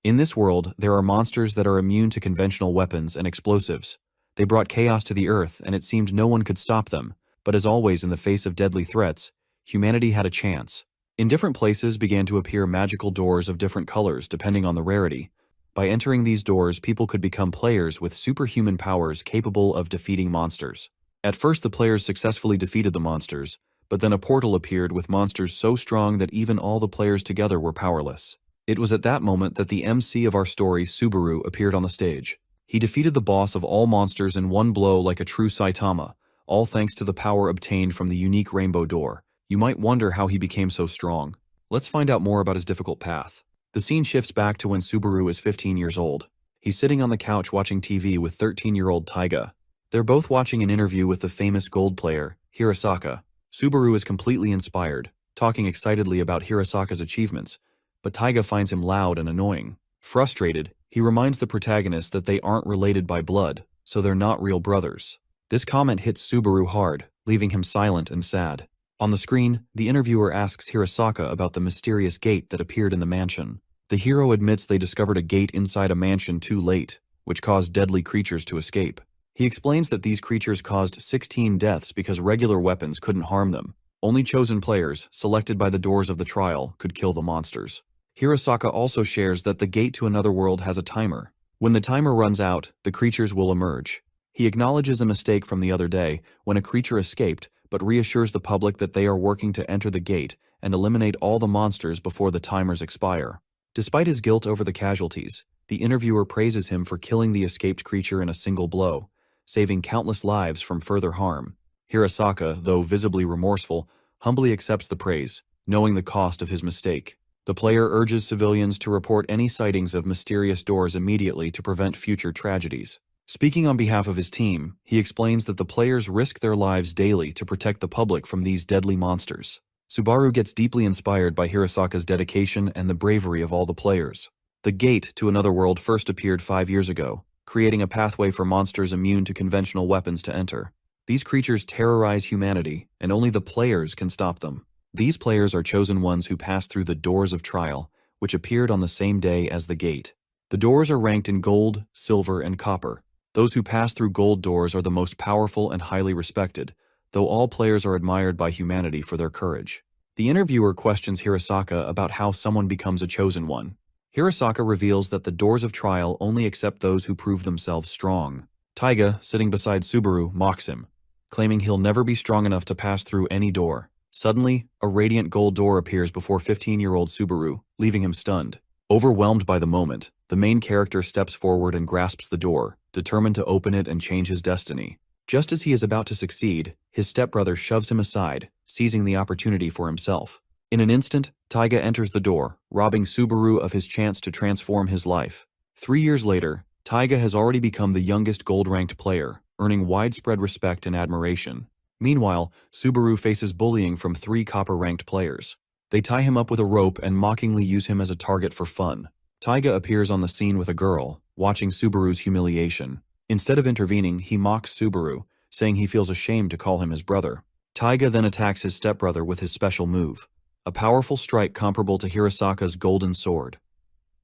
In this world, there are monsters that are immune to conventional weapons and explosives. They brought chaos to the earth, and it seemed no one could stop them. But as always in the face of deadly threats, humanity had a chance. In different places began to appear magical doors of different colors depending on the rarity. By entering these doors, people could become players with superhuman powers capable of defeating monsters. At first, the players successfully defeated the monsters, but then a portal appeared with monsters so strong that even all the players together were powerless. It was at that moment that the MC of our story, Subaru, appeared on the stage. He defeated the boss of all monsters in one blow like a true Saitama, all thanks to the power obtained from the unique rainbow door. You might wonder how he became so strong. Let's find out more about his difficult path. The scene shifts back to when Subaru is 15 years old. He's sitting on the couch watching TV with 13-year-old Taiga. They're both watching an interview with the famous gold player, Hirasaka. Subaru is completely inspired, talking excitedly about Hirasaka's achievements, but Taiga finds him loud and annoying. Frustrated, he reminds the protagonist that they aren't related by blood, so they're not real brothers. This comment hits Subaru hard, leaving him silent and sad. On the screen, the interviewer asks Hirasaka about the mysterious gate that appeared in the mansion. The hero admits they discovered a gate inside a mansion too late, which caused deadly creatures to escape. He explains that these creatures caused 16 deaths because regular weapons couldn't harm them. Only chosen players, selected by the doors of the trial, could kill the monsters. Hirasaka also shares that the gate to another world has a timer. When the timer runs out, the creatures will emerge. He acknowledges a mistake from the other day when a creature escaped, but reassures the public that they are working to enter the gate and eliminate all the monsters before the timers expire. Despite his guilt over the casualties, the interviewer praises him for killing the escaped creature in a single blow, saving countless lives from further harm. Hirasaka, though visibly remorseful, humbly accepts the praise, knowing the cost of his mistake. The player urges civilians to report any sightings of mysterious doors immediately to prevent future tragedies. Speaking on behalf of his team, he explains that the players risk their lives daily to protect the public from these deadly monsters. Subaru gets deeply inspired by Hirasaka's dedication and the bravery of all the players. The gate to another world first appeared 5 years ago, creating a pathway for monsters immune to conventional weapons to enter. These creatures terrorize humanity, and only the players can stop them. These players are chosen ones who pass through the doors of trial, which appeared on the same day as the gate. The doors are ranked in gold, silver, and copper. Those who pass through gold doors are the most powerful and highly respected, though all players are admired by humanity for their courage. The interviewer questions Hirasaka about how someone becomes a chosen one. Hirasaka reveals that the doors of trial only accept those who prove themselves strong. Taiga, sitting beside Subaru, mocks him, claiming he'll never be strong enough to pass through any door. Suddenly, a radiant gold door appears before 15-year-old Subaru, leaving him stunned. Overwhelmed by the moment, the main character steps forward and grasps the door, determined to open it and change his destiny. Just as he is about to succeed, his stepbrother shoves him aside, seizing the opportunity for himself. In an instant, Taiga enters the door, robbing Subaru of his chance to transform his life. 3 years later, Taiga has already become the youngest gold-ranked player, earning widespread respect and admiration. Meanwhile, Subaru faces bullying from 3 copper-ranked players. They tie him up with a rope and mockingly use him as a target for fun. Taiga appears on the scene with a girl, watching Subaru's humiliation. Instead of intervening, he mocks Subaru, saying he feels ashamed to call him his brother. Taiga then attacks his stepbrother with his special move, a powerful strike comparable to Hirasaka's golden sword.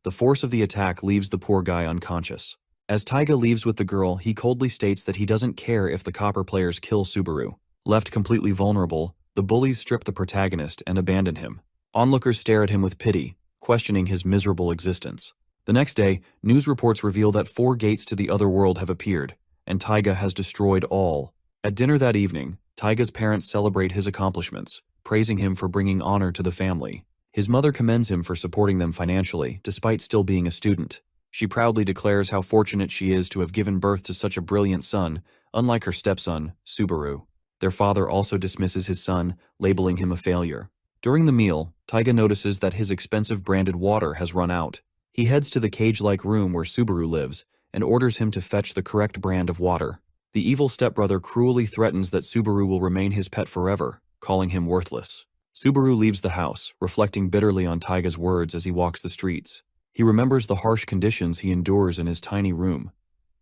The force of the attack leaves the poor guy unconscious. As Taiga leaves with the girl, he coldly states that he doesn't care if the copper players kill Subaru. Left completely vulnerable, the bullies strip the protagonist and abandon him. Onlookers stare at him with pity, questioning his miserable existence. The next day, news reports reveal that 4 gates to the other world have appeared, and Taiga has destroyed all. At dinner that evening, Taiga's parents celebrate his accomplishments, praising him for bringing honor to the family. His mother commends him for supporting them financially, despite still being a student. She proudly declares how fortunate she is to have given birth to such a brilliant son, unlike her stepson, Subaru. Their father also dismisses his son, labeling him a failure. During the meal, Taiga notices that his expensive branded water has run out. He heads to the cage-like room where Subaru lives and orders him to fetch the correct brand of water. The evil stepbrother cruelly threatens that Subaru will remain his pet forever, calling him worthless. Subaru leaves the house, reflecting bitterly on Taiga's words as he walks the streets. He remembers the harsh conditions he endures in his tiny room,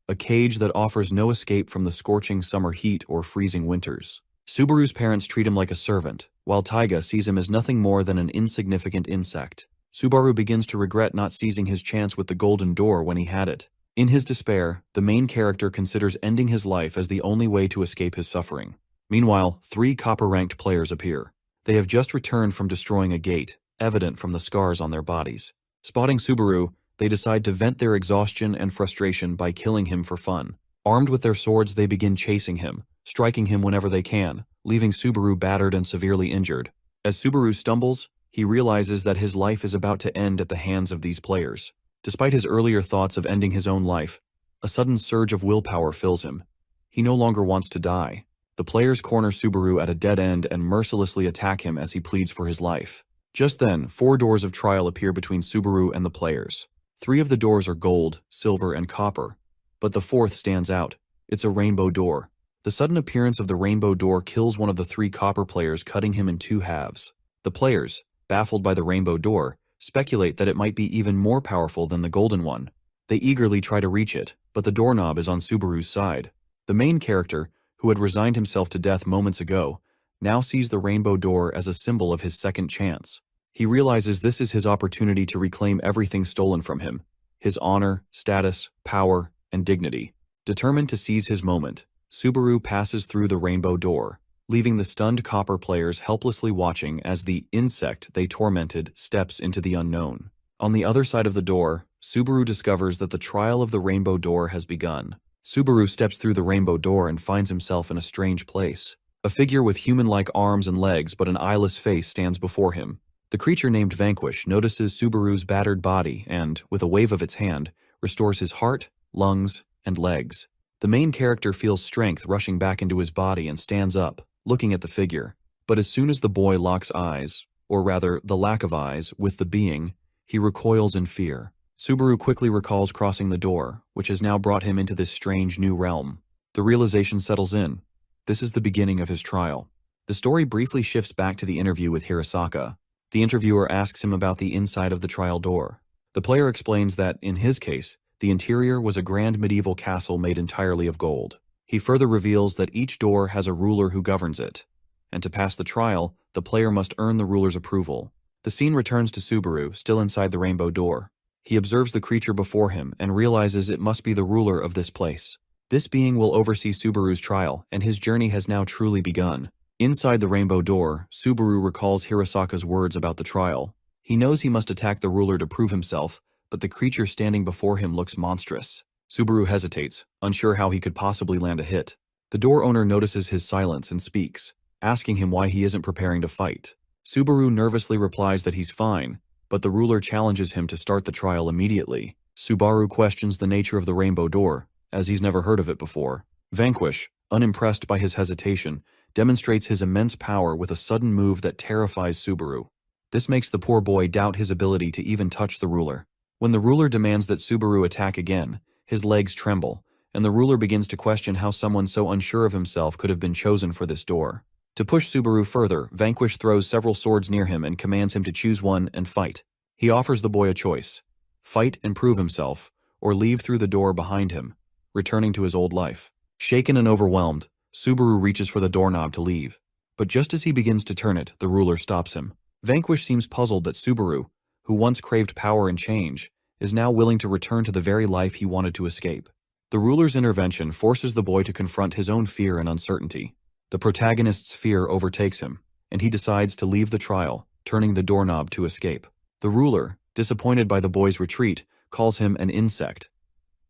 a cage that offers no escape from the scorching summer heat or freezing winters. Subaru's parents treat him like a servant, while Taiga sees him as nothing more than an insignificant insect. Subaru begins to regret not seizing his chance with the golden door when he had it. In his despair, the main character considers ending his life as the only way to escape his suffering. Meanwhile, 3 copper-ranked players appear. They have just returned from destroying a gate, evident from the scars on their bodies. Spotting Subaru, they decide to vent their exhaustion and frustration by killing him for fun. Armed with their swords, they begin chasing him, striking him whenever they can, leaving Subaru battered and severely injured. As Subaru stumbles, he realizes that his life is about to end at the hands of these players. Despite his earlier thoughts of ending his own life, a sudden surge of willpower fills him. He no longer wants to die. The players corner Subaru at a dead end and mercilessly attack him as he pleads for his life. Just then, 4 doors of trial appear between Subaru and the players. 3 of the doors are gold, silver, and copper, but the 4th stands out. It's a rainbow door. The sudden appearance of the rainbow door kills one of the 3 copper players, cutting him in 2 halves. The players, baffled by the rainbow door, speculate that it might be even more powerful than the golden one. They eagerly try to reach it, but the doorknob is on Subaru's side. The main character, who had resigned himself to death moments ago, now sees the rainbow door as a symbol of his second chance. He realizes this is his opportunity to reclaim everything stolen from him: his honor, status, power, and dignity. Determined to seize his moment, Subaru passes through the rainbow door, leaving the stunned copper players helplessly watching as the insect they tormented steps into the unknown. On the other side of the door, Subaru discovers that the trial of the rainbow door has begun. Subaru steps through the rainbow door and finds himself in a strange place. A figure with human-like arms and legs but an eyeless face stands before him. The creature named Vanquish notices Subaru's battered body and, with a wave of its hand, restores his heart, lungs, and legs. The main character feels strength rushing back into his body and stands up, looking at the figure. But as soon as the boy locks eyes, or rather the lack of eyes, with the being, he recoils in fear. Subaru quickly recalls crossing the door, which has now brought him into this strange new realm. The realization settles in. This is the beginning of his trial. The story briefly shifts back to the interview with Hirasaka. The interviewer asks him about the inside of the trial door. The player explains that, in his case, the interior was a grand medieval castle made entirely of gold. He further reveals that each door has a ruler who governs it, and to pass the trial, the player must earn the ruler's approval. The scene returns to Subaru, still inside the rainbow door. He observes the creature before him and realizes it must be the ruler of this place. This being will oversee Subaru's trial, and his journey has now truly begun. Inside the rainbow door, Subaru recalls Hirasaka's words about the trial. He knows he must attack the ruler to prove himself, but the creature standing before him looks monstrous. Subaru hesitates, unsure how he could possibly land a hit. The door owner notices his silence and speaks, asking him why he isn't preparing to fight. Subaru nervously replies that he's fine, but the ruler challenges him to start the trial immediately. Subaru questions the nature of the rainbow door, as he's never heard of it before. Vanquish, unimpressed by his hesitation, demonstrates his immense power with a sudden move that terrifies Subaru. This makes the poor boy doubt his ability to even touch the ruler. When the ruler demands that Subaru attack again, his legs tremble, and the ruler begins to question how someone so unsure of himself could have been chosen for this door. To push Subaru further, Vanquish throws several swords near him and commands him to choose one and fight. He offers the boy a choice: fight and prove himself, or leave through the door behind him, returning to his old life. Shaken and overwhelmed, Subaru reaches for the doorknob to leave. But just as he begins to turn it, the ruler stops him. Vanquish seems puzzled that Subaru, who once craved power and change, is now willing to return to the very life he wanted to escape. The ruler's intervention forces the boy to confront his own fear and uncertainty. The protagonist's fear overtakes him, and he decides to leave the trial, turning the doorknob to escape. The ruler, disappointed by the boy's retreat, calls him an insect.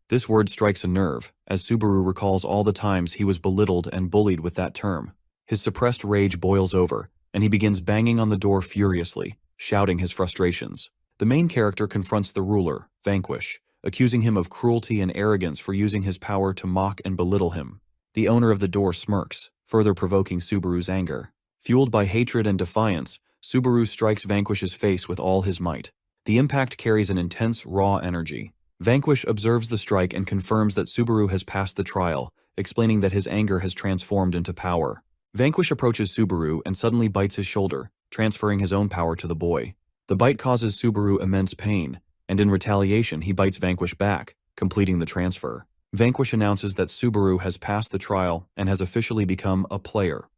This word strikes a nerve, as Subaru recalls all the times he was belittled and bullied with that term. His suppressed rage boils over, and he begins banging on the door furiously, shouting his frustrations. The main character confronts the ruler, Vanquish, accusing him of cruelty and arrogance for using his power to mock and belittle him. The owner of the door smirks, further provoking Subaru's anger. Fueled by hatred and defiance, Subaru strikes Vanquish's face with all his might. The impact carries an intense, raw energy. Vanquish observes the strike and confirms that Subaru has passed the trial, explaining that his anger has transformed into power. Vanquish approaches Subaru and suddenly bites his shoulder, transferring his own power to the boy. The bite causes Subaru immense pain, and in retaliation he bites Vanquish back, completing the transfer. Vanquish announces that Subaru has passed the trial and has officially become a player.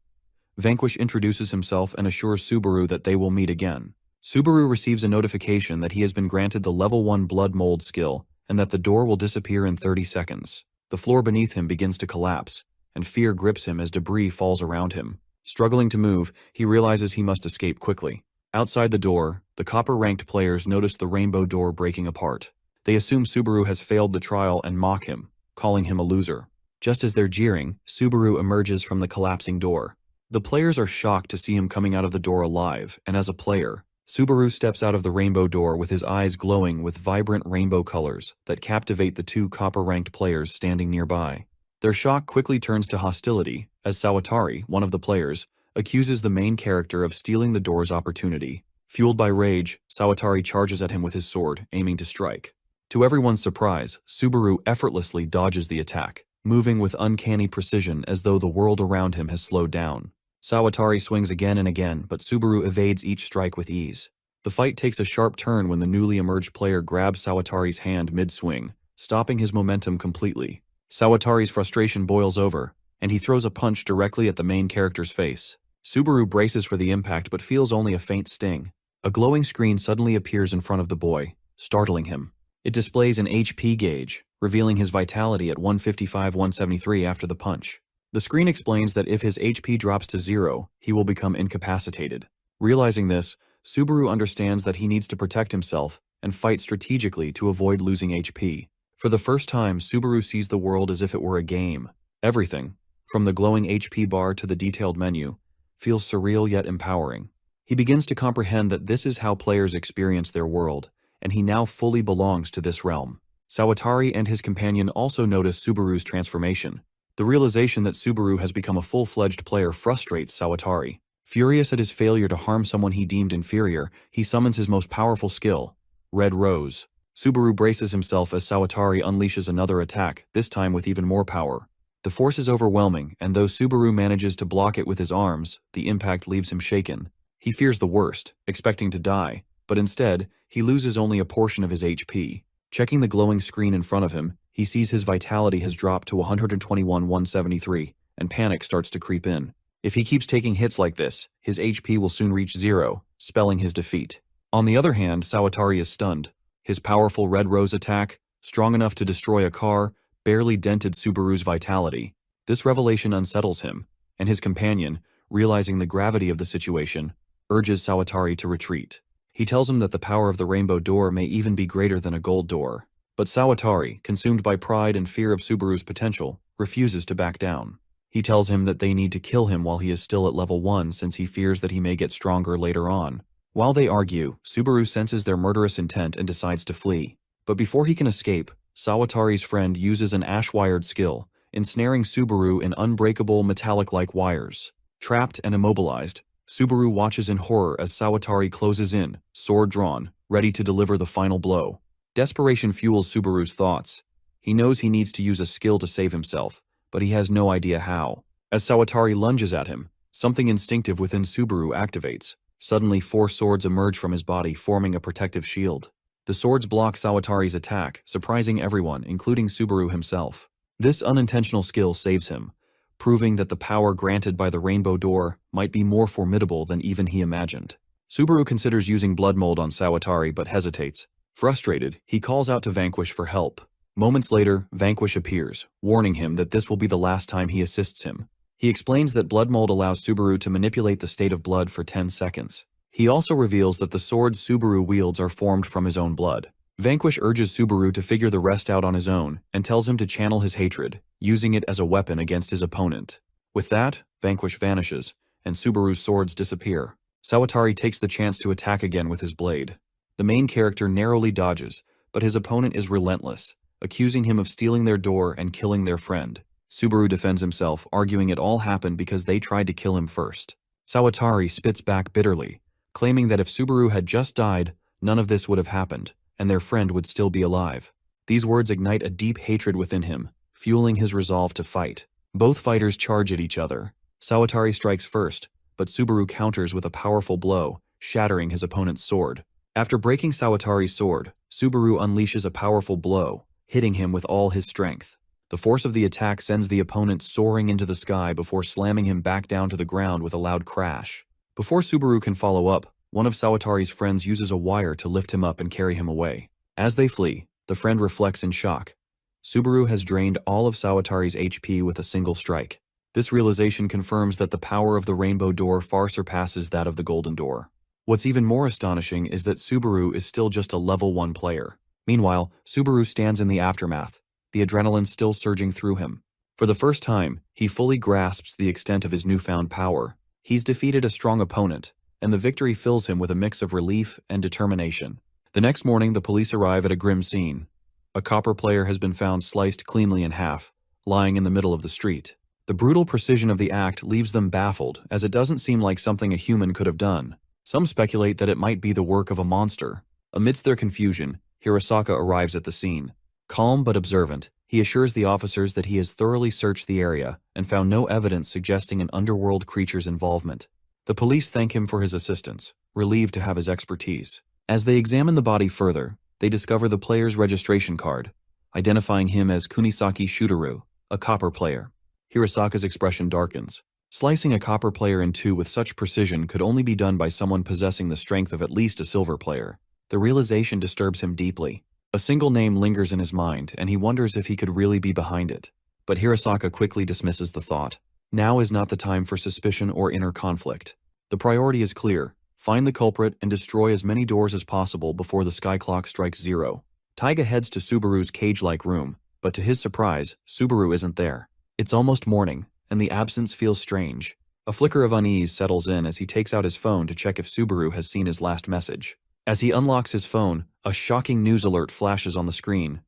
Vanquish introduces himself and assures Subaru that they will meet again. Subaru receives a notification that he has been granted the level 1 blood mold skill and that the door will disappear in 30 seconds. The floor beneath him begins to collapse, and fear grips him as debris falls around him. Struggling to move, he realizes he must escape quickly. Outside the door, the copper-ranked players notice the rainbow door breaking apart. They assume Subaru has failed the trial and mock him, calling him a loser. Just as they're jeering, Subaru emerges from the collapsing door. The players are shocked to see him coming out of the door alive, and as a player, Subaru steps out of the rainbow door with his eyes glowing with vibrant rainbow colors that captivate the two copper-ranked players standing nearby. Their shock quickly turns to hostility, as Sawatari, one of the players, accuses the main character of stealing the door's opportunity. Fueled by rage, Sawatari charges at him with his sword, aiming to strike. To everyone's surprise, Subaru effortlessly dodges the attack, moving with uncanny precision as though the world around him has slowed down. Sawatari swings again and again, but Subaru evades each strike with ease. The fight takes a sharp turn when the newly emerged player grabs Sawatari's hand mid-swing, stopping his momentum completely. Sawatari's frustration boils over, and he throws a punch directly at the main character's face. Subaru braces for the impact but feels only a faint sting. A glowing screen suddenly appears in front of the boy, startling him. It displays an HP gauge, revealing his vitality at 155-173 after the punch. The screen explains that if his HP drops to 0, he will become incapacitated. Realizing this, Subaru understands that he needs to protect himself and fight strategically to avoid losing HP. For the first time, Subaru sees the world as if it were a game. Everything, from the glowing HP bar to the detailed menu, feels surreal yet empowering. He begins to comprehend that this is how players experience their world, and he now fully belongs to this realm. Sawatari and his companion also notice Subaru's transformation. The realization that Subaru has become a full-fledged player frustrates Sawatari. Furious at his failure to harm someone he deemed inferior, he summons his most powerful skill, Red Rose. Subaru braces himself as Sawatari unleashes another attack, this time with even more power. The force is overwhelming, and though Subaru manages to block it with his arms, the impact leaves him shaken. He fears the worst, expecting to die, but instead, he loses only a portion of his HP. Checking the glowing screen in front of him, he sees his vitality has dropped to 121-173, and panic starts to creep in. If he keeps taking hits like this, his HP will soon reach 0, spelling his defeat. On the other hand, Sawatari is stunned. His powerful Red Rose attack, strong enough to destroy a car, barely dented Subaru's vitality. This revelation unsettles him, and his companion, realizing the gravity of the situation, urges Sawatari to retreat. He tells him that the power of the rainbow door may even be greater than a gold door. But Sawatari, consumed by pride and fear of Subaru's potential, refuses to back down. He tells him that they need to kill him while he is still at level 1 since he fears that he may get stronger later on. While they argue, Subaru senses their murderous intent and decides to flee. But before he can escape, Sawatari's friend uses an ash-wired skill, ensnaring Subaru in unbreakable metallic-like wires. Trapped and immobilized, Subaru watches in horror as Sawatari closes in, sword drawn, ready to deliver the final blow. Desperation fuels Subaru's thoughts. He knows he needs to use a skill to save himself, but he has no idea how. As Sawatari lunges at him, something instinctive within Subaru activates. Suddenly, 4 swords emerge from his body, forming a protective shield. The swords block Sawatari's attack, surprising everyone, including Subaru himself. This unintentional skill saves him, proving that the power granted by the rainbow door might be more formidable than even he imagined. Subaru considers using blood mold on Sawatari but hesitates. Frustrated, he calls out to Vanquish for help. Moments later, Vanquish appears, warning him that this will be the last time he assists him. He explains that blood mold allows Subaru to manipulate the state of blood for 10 seconds. He also reveals that the swords Subaru wields are formed from his own blood. Vanquish urges Subaru to figure the rest out on his own and tells him to channel his hatred, using it as a weapon against his opponent. With that, Vanquish vanishes, and Subaru's swords disappear. Sawatari takes the chance to attack again with his blade. The main character narrowly dodges, but his opponent is relentless, accusing him of stealing their door and killing their friend. Subaru defends himself, arguing it all happened because they tried to kill him first. Sawatari spits back bitterly, claiming that if Subaru had just died, none of this would have happened, and their friend would still be alive. These words ignite a deep hatred within him, fueling his resolve to fight. Both fighters charge at each other. Sawatari strikes first, but Subaru counters with a powerful blow, shattering his opponent's sword. After breaking Sawatari's sword, Subaru unleashes a powerful blow, hitting him with all his strength. The force of the attack sends the opponent soaring into the sky before slamming him back down to the ground with a loud crash. Before Subaru can follow up, one of Sawatari's friends uses a wire to lift him up and carry him away. As they flee, the friend reflects in shock. Subaru has drained all of Sawatari's HP with a single strike. This realization confirms that the power of the Rainbow Door far surpasses that of the Golden Door. What's even more astonishing is that Subaru is still just a level 1 player. Meanwhile, Subaru stands in the aftermath, the adrenaline still surging through him. For the first time, he fully grasps the extent of his newfound power. He's defeated a strong opponent, and the victory fills him with a mix of relief and determination. The next morning, the police arrive at a grim scene. A copper player has been found sliced cleanly in half, lying in the middle of the street. The brutal precision of the act leaves them baffled, as it doesn't seem like something a human could have done. Some speculate that it might be the work of a monster. Amidst their confusion, Hirosaka arrives at the scene. Calm but observant, he assures the officers that he has thoroughly searched the area and found no evidence suggesting an underworld creature's involvement. The police thank him for his assistance, relieved to have his expertise. As they examine the body further, they discover the player's registration card, identifying him as Kunisaki Shutaru, a copper player. Hirosaka's expression darkens. Slicing a copper player in two with such precision could only be done by someone possessing the strength of at least a silver player. The realization disturbs him deeply. A single name lingers in his mind, and he wonders if he could really be behind it. But Hirosaka quickly dismisses the thought. Now is not the time for suspicion or inner conflict. The priority is clear. Find the culprit and destroy as many doors as possible before the sky clock strikes 0. Taiga heads to Subaru's cage-like room, but to his surprise, Subaru isn't there. It's almost morning, and the absence feels strange. A flicker of unease settles in as he takes out his phone to check if Subaru has seen his last message. As he unlocks his phone, a shocking news alert flashes on the screen.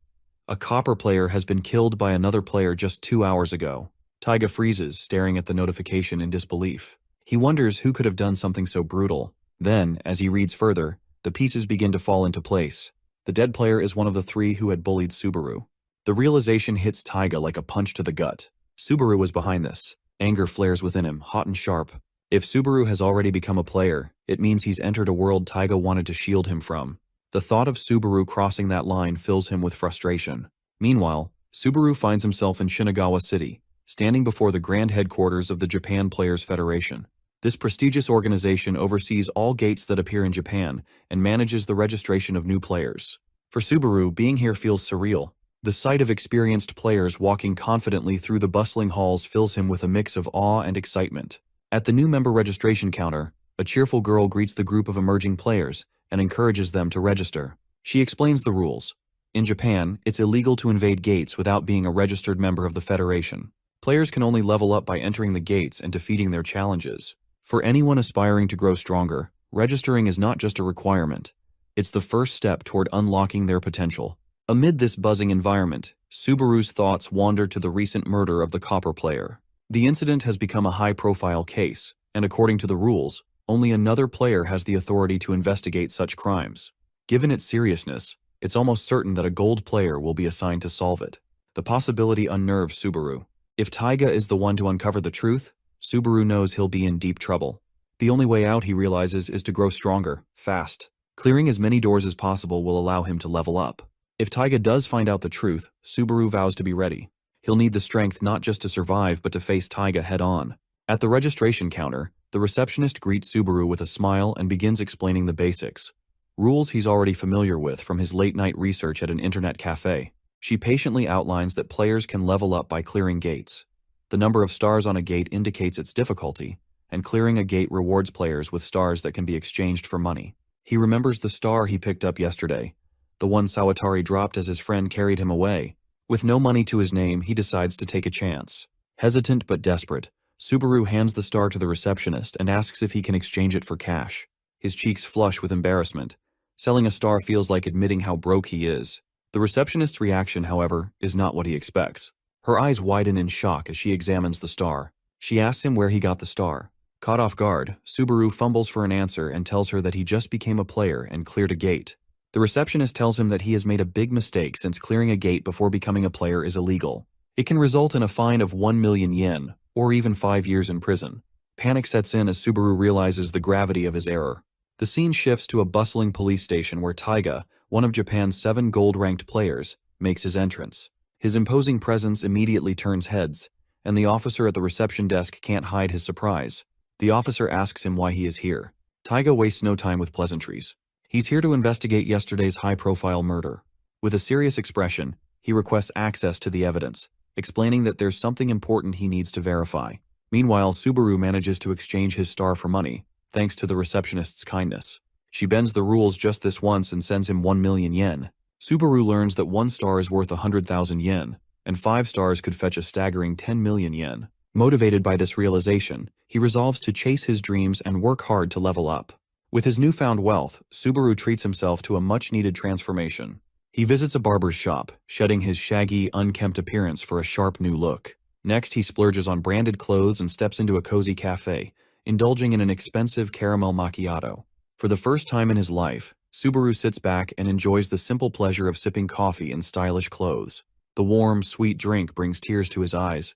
A copper player has been killed by another player just 2 hours ago. Taiga freezes, staring at the notification in disbelief. He wonders who could have done something so brutal. Then, as he reads further, the pieces begin to fall into place. The dead player is one of the 3 who had bullied Subaru. The realization hits Taiga like a punch to the gut. Subaru was behind this. Anger flares within him, hot and sharp. If Subaru has already become a player, it means he's entered a world Taiga wanted to shield him from. The thought of Subaru crossing that line fills him with frustration. Meanwhile, Subaru finds himself in Shinagawa City, standing before the grand headquarters of the Japan Players Federation. This prestigious organization oversees all gates that appear in Japan and manages the registration of new players. For Subaru, being here feels surreal. The sight of experienced players walking confidently through the bustling halls fills him with a mix of awe and excitement. At the new member registration counter, a cheerful girl greets the group of emerging players and encourages them to register. She explains the rules. In Japan, it's illegal to invade gates without being a registered member of the Federation. Players can only level up by entering the gates and defeating their challenges. For anyone aspiring to grow stronger, registering is not just a requirement. It's the first step toward unlocking their potential. Amid this buzzing environment, Subaru's thoughts wander to the recent murder of the copper player. The incident has become a high-profile case, and according to the rules, only another player has the authority to investigate such crimes. Given its seriousness, it's almost certain that a gold player will be assigned to solve it. The possibility unnerves Subaru. If Taiga is the one to uncover the truth, Subaru knows he'll be in deep trouble. The only way out, he realizes, is to grow stronger, fast. Clearing as many doors as possible will allow him to level up. If Taiga does find out the truth, Subaru vows to be ready. He'll need the strength not just to survive but to face Taiga head-on. At the registration counter, the receptionist greets Subaru with a smile and begins explaining the basics. Rules he's already familiar with from his late-night research at an internet cafe. She patiently outlines that players can level up by clearing gates. The number of stars on a gate indicates its difficulty, and clearing a gate rewards players with stars that can be exchanged for money. He remembers the star he picked up yesterday, the one Sawatari dropped as his friend carried him away. With no money to his name, he decides to take a chance. Hesitant but desperate, Subaru hands the star to the receptionist and asks if he can exchange it for cash. His cheeks flush with embarrassment. Selling a star feels like admitting how broke he is. The receptionist's reaction, however, is not what he expects. Her eyes widen in shock as she examines the star. She asks him where he got the star. Caught off guard, Subaru fumbles for an answer and tells her that he just became a player and cleared a gate. The receptionist tells him that he has made a big mistake since clearing a gate before becoming a player is illegal. It can result in a fine of 1 million yen, or even 5 years in prison. Panic sets in as Subaru realizes the gravity of his error. The scene shifts to a bustling police station where Taiga, one of Japan's 7 gold-ranked players, makes his entrance. His imposing presence immediately turns heads, and the officer at the reception desk can't hide his surprise. The officer asks him why he is here. Taiga wastes no time with pleasantries. He's here to investigate yesterday's high-profile murder. With a serious expression, he requests access to the evidence, explaining that there's something important he needs to verify. Meanwhile, Subaru manages to exchange his star for money, thanks to the receptionist's kindness. She bends the rules just this once and sends him 1 million yen. Subaru learns that 1 star is worth 100,000 yen, and 5 stars could fetch a staggering 10 million yen. Motivated by this realization, he resolves to chase his dreams and work hard to level up. With his newfound wealth, Subaru treats himself to a much-needed transformation. He visits a barber's shop, shedding his shaggy, unkempt appearance for a sharp new look. Next, he splurges on branded clothes and steps into a cozy cafe, indulging in an expensive caramel macchiato. For the first time in his life, Subaru sits back and enjoys the simple pleasure of sipping coffee in stylish clothes. The warm, sweet drink brings tears to his eyes.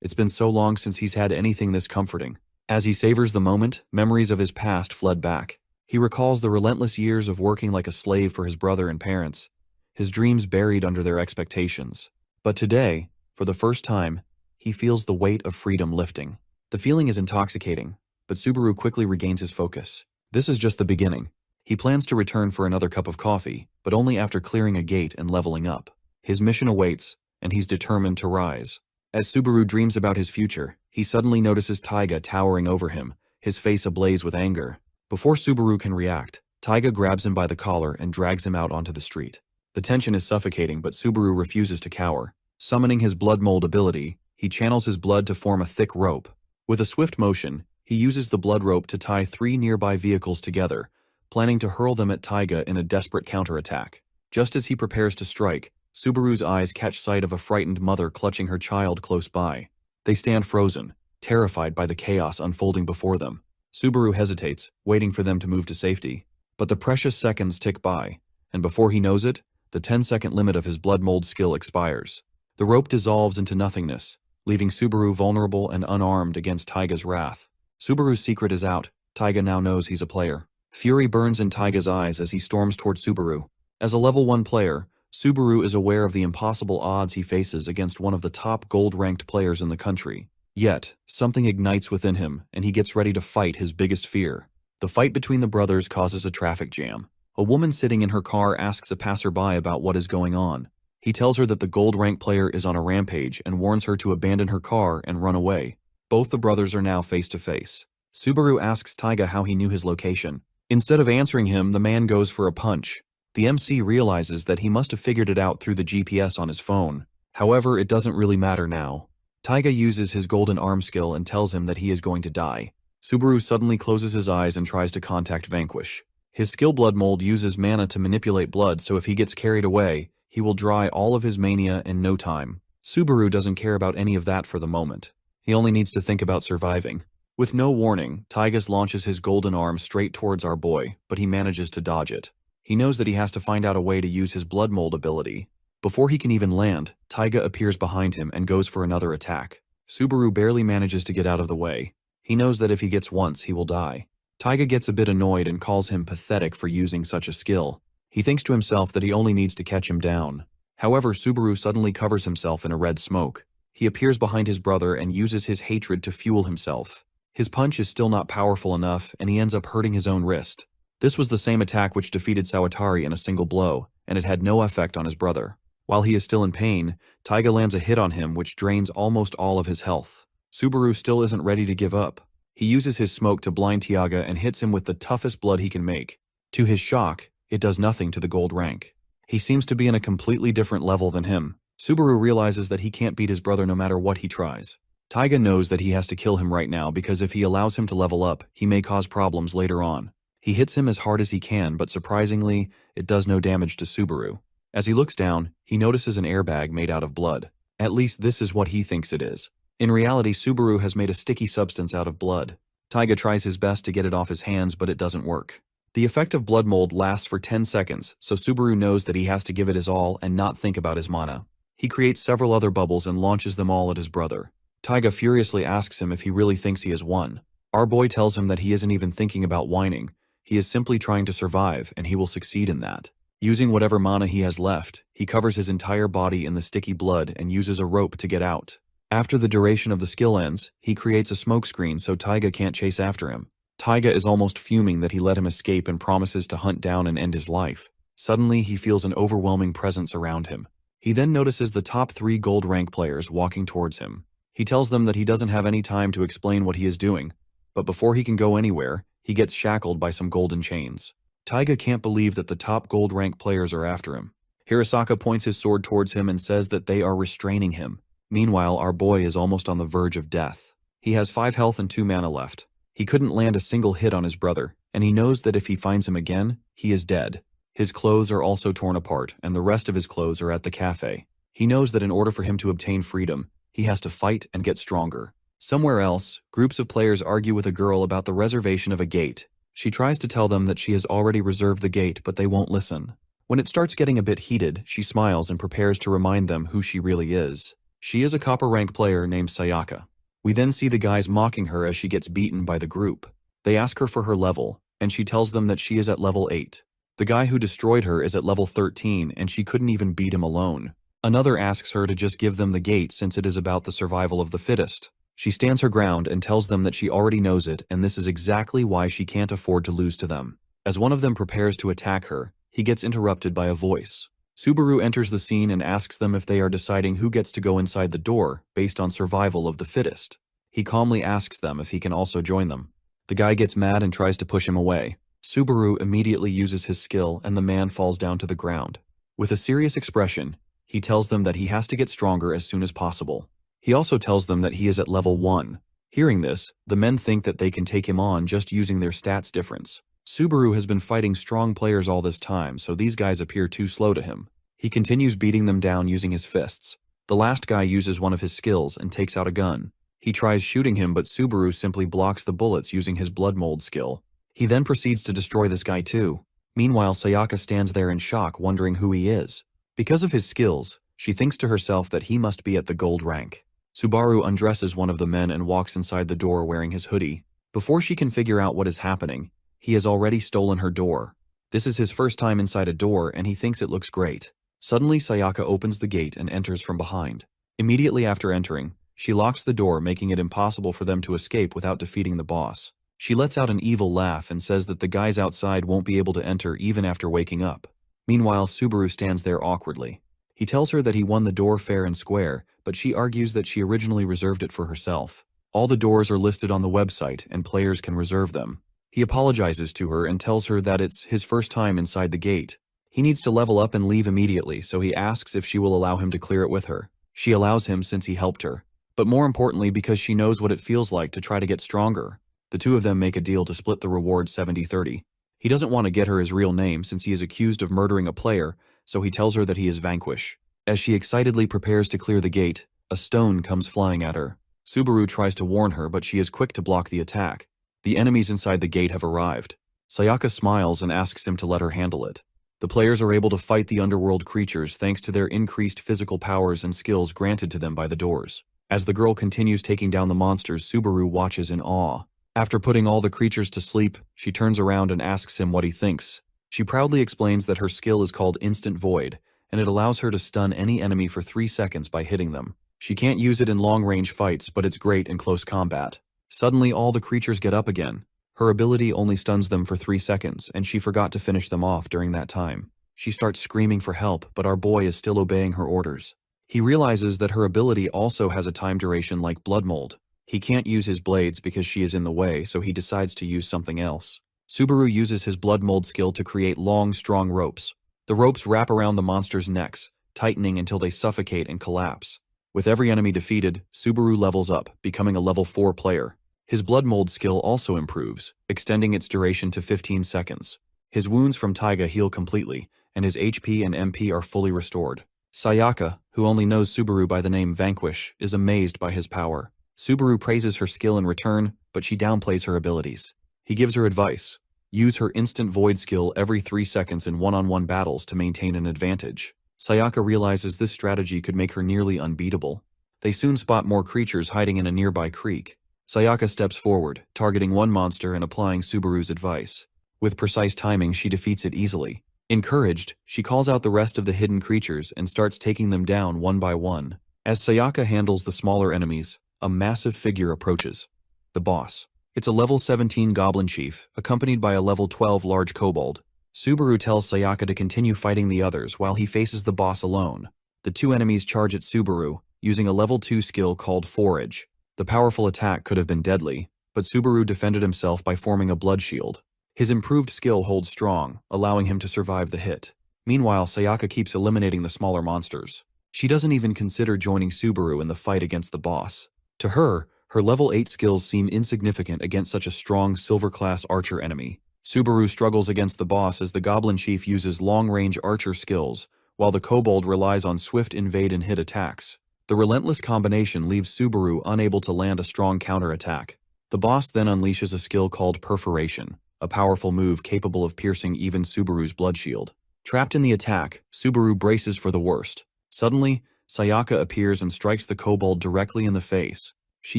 It's been so long since he's had anything this comforting. As he savors the moment, memories of his past flood back. He recalls the relentless years of working like a slave for his brother and parents, his dreams buried under their expectations. But today, for the first time, he feels the weight of freedom lifting. The feeling is intoxicating, but Subaru quickly regains his focus. This is just the beginning. He plans to return for another cup of coffee, but only after clearing a gate and leveling up. His mission awaits, and he's determined to rise. As Subaru dreams about his future, he suddenly notices Taiga towering over him, his face ablaze with anger. Before Subaru can react, Taiga grabs him by the collar and drags him out onto the street. The tension is suffocating, but Subaru refuses to cower. Summoning his blood mold ability, he channels his blood to form a thick rope. With a swift motion, he uses the blood rope to tie 3 nearby vehicles together, planning to hurl them at Taiga in a desperate counterattack. Just as he prepares to strike, Subaru's eyes catch sight of a frightened mother clutching her child close by. They stand frozen, terrified by the chaos unfolding before them. Subaru hesitates, waiting for them to move to safety. But the precious seconds tick by, and before he knows it, the 10-second limit of his blood mold skill expires. The rope dissolves into nothingness, leaving Subaru vulnerable and unarmed against Taiga's wrath. Subaru's secret is out. Taiga now knows he's a player. Fury burns in Taiga's eyes as he storms toward Subaru. As a level 1 player, Subaru is aware of the impossible odds he faces against one of the top gold-ranked players in the country. Yet, something ignites within him, and he gets ready to fight his biggest fear. The fight between the brothers causes a traffic jam. A woman sitting in her car asks a passerby about what is going on. He tells her that the gold-ranked player is on a rampage and warns her to abandon her car and run away. Both the brothers are now face-to-face. Subaru asks Taiga how he knew his location. Instead of answering him, the man goes for a punch. The MC realizes that he must have figured it out through the GPS on his phone. However, it doesn't really matter now. Taiga uses his golden arm skill and tells him that he is going to die. Subaru suddenly closes his eyes and tries to contact Vanquish. His skill blood mold uses mana to manipulate blood, so if he gets carried away, he will dry all of his mania in no time. Subaru doesn't care about any of that for the moment. He only needs to think about surviving. With no warning, Taiga launches his golden arm straight towards our boy, but he manages to dodge it. He knows that he has to find out a way to use his blood mold ability. Before he can even land, Taiga appears behind him and goes for another attack. Subaru barely manages to get out of the way. He knows that if he gets once, he will die. Taiga gets a bit annoyed and calls him pathetic for using such a skill. He thinks to himself that he only needs to catch him down. However, Subaru suddenly covers himself in a red smoke. He appears behind his brother and uses his hatred to fuel himself. His punch is still not powerful enough, and he ends up hurting his own wrist. This was the same attack which defeated Sawatari in a single blow, and it had no effect on his brother. While he is still in pain, Taiga lands a hit on him which drains almost all of his health. Subaru still isn't ready to give up. He uses his smoke to blind Taiga and hits him with the toughest blood he can make. To his shock, it does nothing to the gold rank. He seems to be in a completely different level than him. Subaru realizes that he can't beat his brother no matter what he tries. Taiga knows that he has to kill him right now because if he allows him to level up, he may cause problems later on. He hits him as hard as he can, but surprisingly, it does no damage to Subaru. As he looks down, he notices an airbag made out of blood. At least this is what he thinks it is. In reality, Subaru has made a sticky substance out of blood. Taiga tries his best to get it off his hands, but it doesn't work. The effect of blood mold lasts for 10 seconds, so Subaru knows that he has to give it his all and not think about his mana. He creates several other bubbles and launches them all at his brother. Taiga furiously asks him if he really thinks he has won. Our boy tells him that he isn't even thinking about whining. He is simply trying to survive, and he will succeed in that. Using whatever mana he has left, he covers his entire body in the sticky blood and uses a rope to get out. After the duration of the skill ends, he creates a smokescreen so Taiga can't chase after him. Taiga is almost fuming that he let him escape and promises to hunt down and end his life. Suddenly, he feels an overwhelming presence around him. He then notices the top 3 gold rank players walking towards him. He tells them that he doesn't have any time to explain what he is doing, but before he can go anywhere, he gets shackled by some golden chains. Taiga can't believe that the top gold rank players are after him. Hirasaka points his sword towards him and says that they are restraining him. Meanwhile, our boy is almost on the verge of death. He has 5 health and 2 mana left. He couldn't land a single hit on his brother, and he knows that if he finds him again, he is dead. His clothes are also torn apart, and the rest of his clothes are at the cafe. He knows that in order for him to obtain freedom, he has to fight and get stronger. Somewhere else, groups of players argue with a girl about the reservation of a gate. She tries to tell them that she has already reserved the gate, but they won't listen. When it starts getting a bit heated, she smiles and prepares to remind them who she really is. She is a copper rank player named Sayaka. We then see the guys mocking her as she gets beaten by the group. They ask her for her level, and she tells them that she is at level 8. The guy who destroyed her is at level 13, and she couldn't even beat him alone. Another asks her to just give them the gate since it is about the survival of the fittest. She stands her ground and tells them that she already knows it, and this is exactly why she can't afford to lose to them. As one of them prepares to attack her, he gets interrupted by a voice. Subaru enters the scene and asks them if they are deciding who gets to go inside the door based on survival of the fittest. He calmly asks them if he can also join them. The guy gets mad and tries to push him away. Subaru immediately uses his skill and the man falls down to the ground. With a serious expression, he tells them that he has to get stronger as soon as possible. He also tells them that he is at level 1. Hearing this, the men think that they can take him on just using their stats difference. Subaru has been fighting strong players all this time, so these guys appear too slow to him. He continues beating them down using his fists. The last guy uses one of his skills and takes out a gun. He tries shooting him, but Subaru simply blocks the bullets using his blood mold skill. He then proceeds to destroy this guy too. Meanwhile, Sayaka stands there in shock, wondering who he is. Because of his skills, she thinks to herself that he must be at the gold rank. Subaru undresses one of the men and walks inside the door wearing his hoodie. Before she can figure out what is happening, he has already stolen her door. This is his first time inside a door and he thinks it looks great. Suddenly, Sayaka opens the gate and enters from behind. Immediately after entering, she locks the door, making it impossible for them to escape without defeating the boss. She lets out an evil laugh and says that the guys outside won't be able to enter even after waking up. Meanwhile, Subaru stands there awkwardly. He tells her that he won the door fair and square, but she argues that she originally reserved it for herself. All the doors are listed on the website and players can reserve them. He apologizes to her and tells her that it's his first time inside the gate. He needs to level up and leave immediately, so he asks if she will allow him to clear it with her. She allows him since he helped her, but more importantly because she knows what it feels like to try to get stronger. The two of them make a deal to split the reward 70-30. He doesn't want to get her his real name since he is accused of murdering a player, so he tells her that he is Vanquish. As she excitedly prepares to clear the gate, a stone comes flying at her. Subaru tries to warn her, but she is quick to block the attack. The enemies inside the gate have arrived. Sayaka smiles and asks him to let her handle it. The players are able to fight the underworld creatures thanks to their increased physical powers and skills granted to them by the doors. As the girl continues taking down the monsters, Subaru watches in awe. After putting all the creatures to sleep, she turns around and asks him what he thinks. She proudly explains that her skill is called Instant Void, and it allows her to stun any enemy for 3 seconds by hitting them. She can't use it in long-range fights, but it's great in close combat. Suddenly, all the creatures get up again. Her ability only stuns them for 3 seconds, and she forgot to finish them off during that time. She starts screaming for help, but our boy is still obeying her orders. He realizes that her ability also has a time duration like blood mold. He can't use his blades because she is in the way, so he decides to use something else. Subaru uses his blood mold skill to create long, strong ropes. The ropes wrap around the monsters' necks, tightening until they suffocate and collapse. With every enemy defeated, Subaru levels up, becoming a level 4 player. His blood mold skill also improves, extending its duration to 15 seconds. His wounds from Taiga heal completely, and his HP and MP are fully restored. Sayaka, who only knows Subaru by the name Vanquish, is amazed by his power. Subaru praises her skill in return, but she downplays her abilities. He gives her advice. Use her Instant Void skill every 3 seconds in one-on-one battles to maintain an advantage. Sayaka realizes this strategy could make her nearly unbeatable. They soon spot more creatures hiding in a nearby creek. Sayaka steps forward, targeting one monster and applying Subaru's advice. With precise timing, she defeats it easily. Encouraged, she calls out the rest of the hidden creatures and starts taking them down one by one. As Sayaka handles the smaller enemies, a massive figure approaches. The boss. It's a level 17 goblin chief, accompanied by a level 12 large kobold. Subaru tells Sayaka to continue fighting the others while he faces the boss alone. The two enemies charge at Subaru, using a level 2 skill called Forage. The powerful attack could have been deadly, but Subaru defended himself by forming a blood shield. His improved skill holds strong, allowing him to survive the hit. Meanwhile, Sayaka keeps eliminating the smaller monsters. She doesn't even consider joining Subaru in the fight against the boss. To her, her level 8 skills seem insignificant against such a strong silver-class archer enemy. Subaru struggles against the boss as the Goblin Chief uses long-range archer skills, while the Kobold relies on swift invade and hit attacks. The relentless combination leaves Subaru unable to land a strong counterattack. The boss then unleashes a skill called Perforation, a powerful move capable of piercing even Subaru's blood shield. Trapped in the attack, Subaru braces for the worst. Suddenly, Sayaka appears and strikes the Kobold directly in the face. She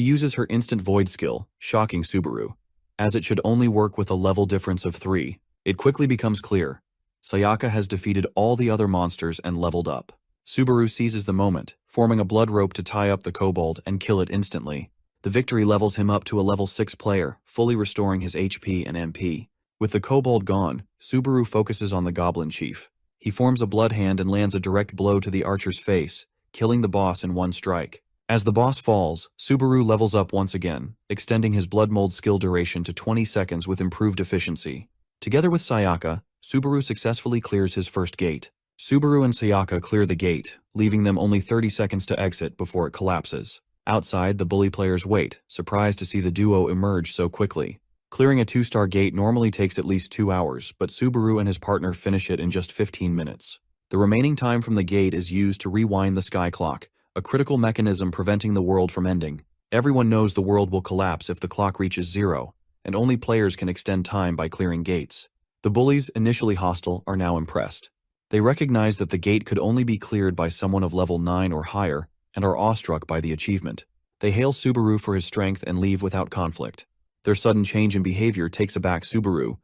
uses her instant void skill, shocking Subaru. As it should only work with a level difference of 3, it quickly becomes clear. Sayaka has defeated all the other monsters and leveled up. Subaru seizes the moment, forming a blood rope to tie up the Kobold and kill it instantly. The victory levels him up to a level 6 player, fully restoring his HP and MP. With the Kobold gone, Subaru focuses on the Goblin Chief. He forms a blood hand and lands a direct blow to the archer's face, killing the boss in one strike. As the boss falls, Subaru levels up once again, extending his blood mold skill duration to 20 seconds with improved efficiency. Together with Sayaka, Subaru successfully clears his first gate. Subaru and Sayaka clear the gate, leaving them only 30 seconds to exit before it collapses. Outside, the bully players wait, surprised to see the duo emerge so quickly. Clearing a 2-star gate normally takes at least 2 hours, but Subaru and his partner finish it in just 15 minutes. The remaining time from the gate is used to rewind the sky clock, a critical mechanism preventing the world from ending. Everyone knows the world will collapse if the clock reaches 0, and only players can extend time by clearing gates. The bullies, initially hostile, are now impressed. They recognize that the gate could only be cleared by someone of level 9 or higher, and are awestruck by the achievement. They hail Subaru for his strength and leave without conflict. Their sudden change in behavior takes aback Subaru,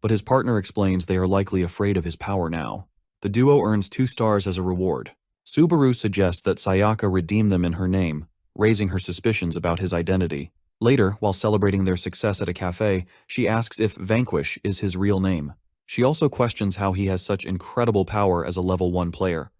but his partner explains they are likely afraid of his power now. The duo earns 2 stars as a reward. Subaru suggests that Sayaka redeem them in her name, raising her suspicions about his identity. Later, while celebrating their success at a cafe, she asks if Vanquish is his real name. She also questions how he has such incredible power as a level 1 player,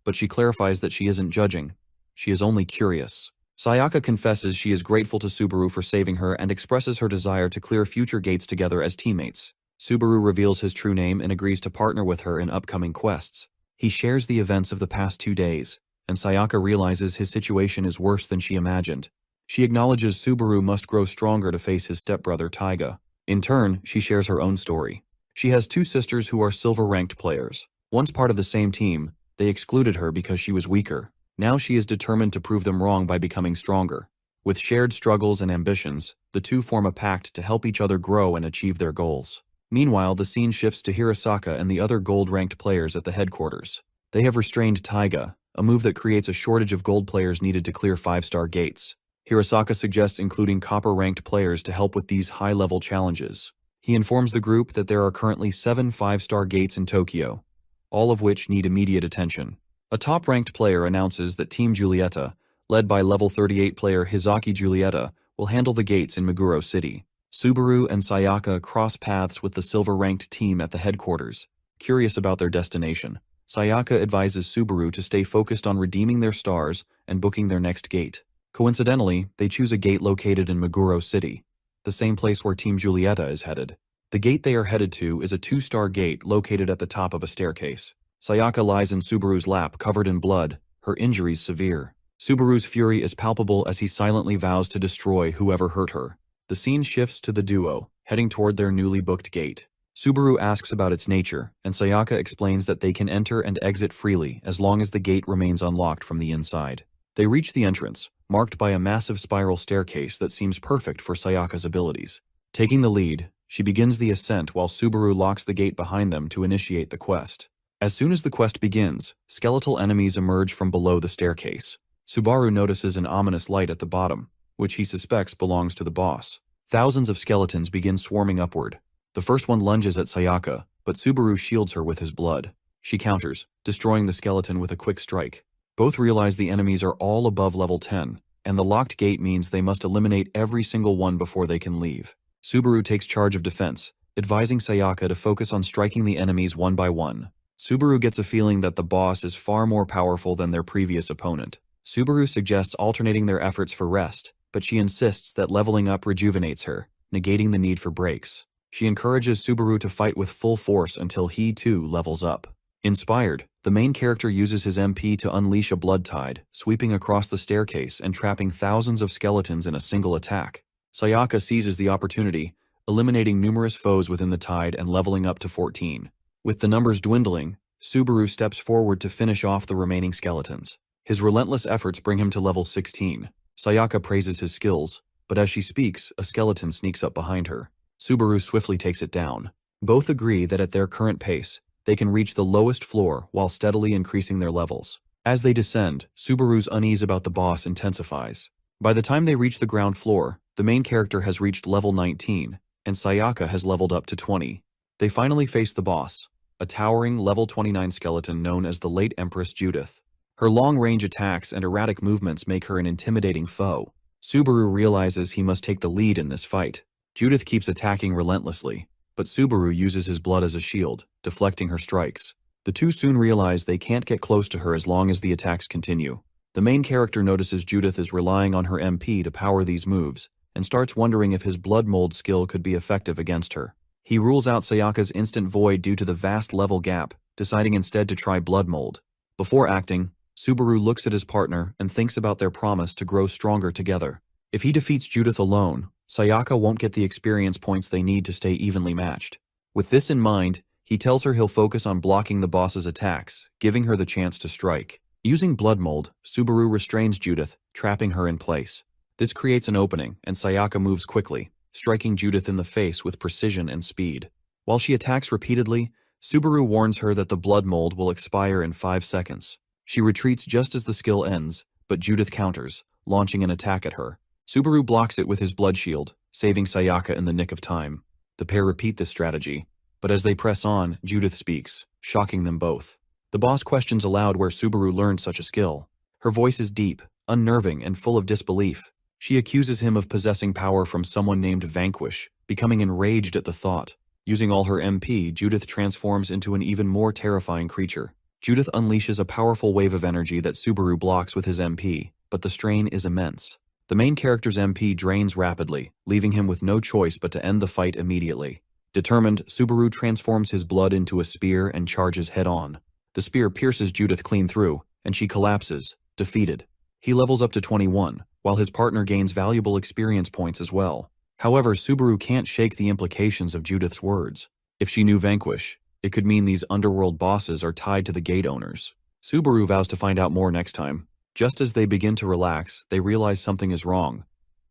but she clarifies that she isn't judging. She is only curious. Sayaka confesses she is grateful to Subaru for saving her and expresses her desire to clear future gates together as teammates. Subaru reveals his true name and agrees to partner with her in upcoming quests. He shares the events of the past 2 days, and Sayaka realizes his situation is worse than she imagined. She acknowledges Subaru must grow stronger to face his stepbrother Taiga. In turn, she shares her own story. She has 2 sisters who are silver-ranked players. Once part of the same team, they excluded her because she was weaker. Now she is determined to prove them wrong by becoming stronger. With shared struggles and ambitions, the two form a pact to help each other grow and achieve their goals. Meanwhile, the scene shifts to Hirasaka and the other gold-ranked players at the headquarters. They have restrained Taiga, a move that creates a shortage of gold players needed to clear 5-star gates. Hirasaka suggests including copper-ranked players to help with these high-level challenges. He informs the group that there are currently 7 5-star gates in Tokyo, all of which need immediate attention. A top-ranked player announces that Team Julieta, led by level 38 player Hizaki Julieta, will handle the gates in Meguro City. Subaru and Sayaka cross paths with the silver-ranked team at the headquarters, curious about their destination. Sayaka advises Subaru to stay focused on redeeming their stars and booking their next gate. Coincidentally, they choose a gate located in Meguro City, the same place where Team Julieta is headed. The gate they are headed to is a 2-star gate located at the top of a staircase. Sayaka lies in Subaru's lap covered in blood, her injuries severe. Subaru's fury is palpable as he silently vows to destroy whoever hurt her. The scene shifts to the duo, heading toward their newly booked gate. Subaru asks about its nature, and Sayaka explains that they can enter and exit freely as long as the gate remains unlocked from the inside. They reach the entrance, marked by a massive spiral staircase that seems perfect for Sayaka's abilities. Taking the lead, she begins the ascent while Subaru locks the gate behind them to initiate the quest. As soon as the quest begins, skeletal enemies emerge from below the staircase. Subaru notices an ominous light at the bottom, which he suspects belongs to the boss. Thousands of skeletons begin swarming upward. The first one lunges at Sayaka, but Subaru shields her with his blood. She counters, destroying the skeleton with a quick strike. Both realize the enemies are all above level 10, and the locked gate means they must eliminate every single one before they can leave. Subaru takes charge of defense, advising Sayaka to focus on striking the enemies one by one. Subaru gets a feeling that the boss is far more powerful than their previous opponent. Subaru suggests alternating their efforts for rest, but she insists that leveling up rejuvenates her, negating the need for breaks. She encourages Subaru to fight with full force until he, too, levels up. Inspired, the main character uses his MP to unleash a blood tide, sweeping across the staircase and trapping thousands of skeletons in a single attack. Sayaka seizes the opportunity, eliminating numerous foes within the tide and leveling up to 14. With the numbers dwindling, Subaru steps forward to finish off the remaining skeletons. His relentless efforts bring him to level 16. Sayaka praises his skills, but as she speaks, a skeleton sneaks up behind her. Subaru swiftly takes it down. Both agree that at their current pace, they can reach the lowest floor while steadily increasing their levels. As they descend, Subaru's unease about the boss intensifies. By the time they reach the ground floor, the main character has reached level 19, and Sayaka has leveled up to 20. They finally face the boss, a towering level 29 skeleton known as the late Empress Judith. Her long-range attacks and erratic movements make her an intimidating foe. Subaru realizes he must take the lead in this fight. Judith keeps attacking relentlessly, but Subaru uses his blood as a shield, deflecting her strikes. The two soon realize they can't get close to her as long as the attacks continue. The main character notices Judith is relying on her MP to power these moves, and starts wondering if his blood mold skill could be effective against her. He rules out Sayaka's instant void due to the vast level gap, deciding instead to try blood mold. Before acting, Subaru looks at his partner and thinks about their promise to grow stronger together. If he defeats Judith alone, Sayaka won't get the experience points they need to stay evenly matched. With this in mind, he tells her he'll focus on blocking the boss's attacks, giving her the chance to strike. Using blood mold, Subaru restrains Judith, trapping her in place. This creates an opening, and Sayaka moves quickly, striking Judith in the face with precision and speed. While she attacks repeatedly, Subaru warns her that the blood mold will expire in 5 seconds. She retreats just as the skill ends, but Judith counters, launching an attack at her. Subaru blocks it with his blood shield, saving Sayaka in the nick of time. The pair repeat this strategy, but as they press on, Judith speaks, shocking them both. The boss questions aloud where Subaru learned such a skill. Her voice is deep, unnerving, and full of disbelief. She accuses him of possessing power from someone named Vanquish, becoming enraged at the thought. Using all her MP, Judith transforms into an even more terrifying creature. Judith unleashes a powerful wave of energy that Subaru blocks with his MP, but the strain is immense. The main character's MP drains rapidly, leaving him with no choice but to end the fight immediately. Determined, Subaru transforms his blood into a spear and charges head-on. The spear pierces Judith clean through, and she collapses, defeated. He levels up to 21, while his partner gains valuable experience points as well. However, Subaru can't shake the implications of Judith's words. If she knew Vanquish, it could mean these underworld bosses are tied to the gate owners. Subaru vows to find out more next time. Just as they begin to relax, they realize something is wrong.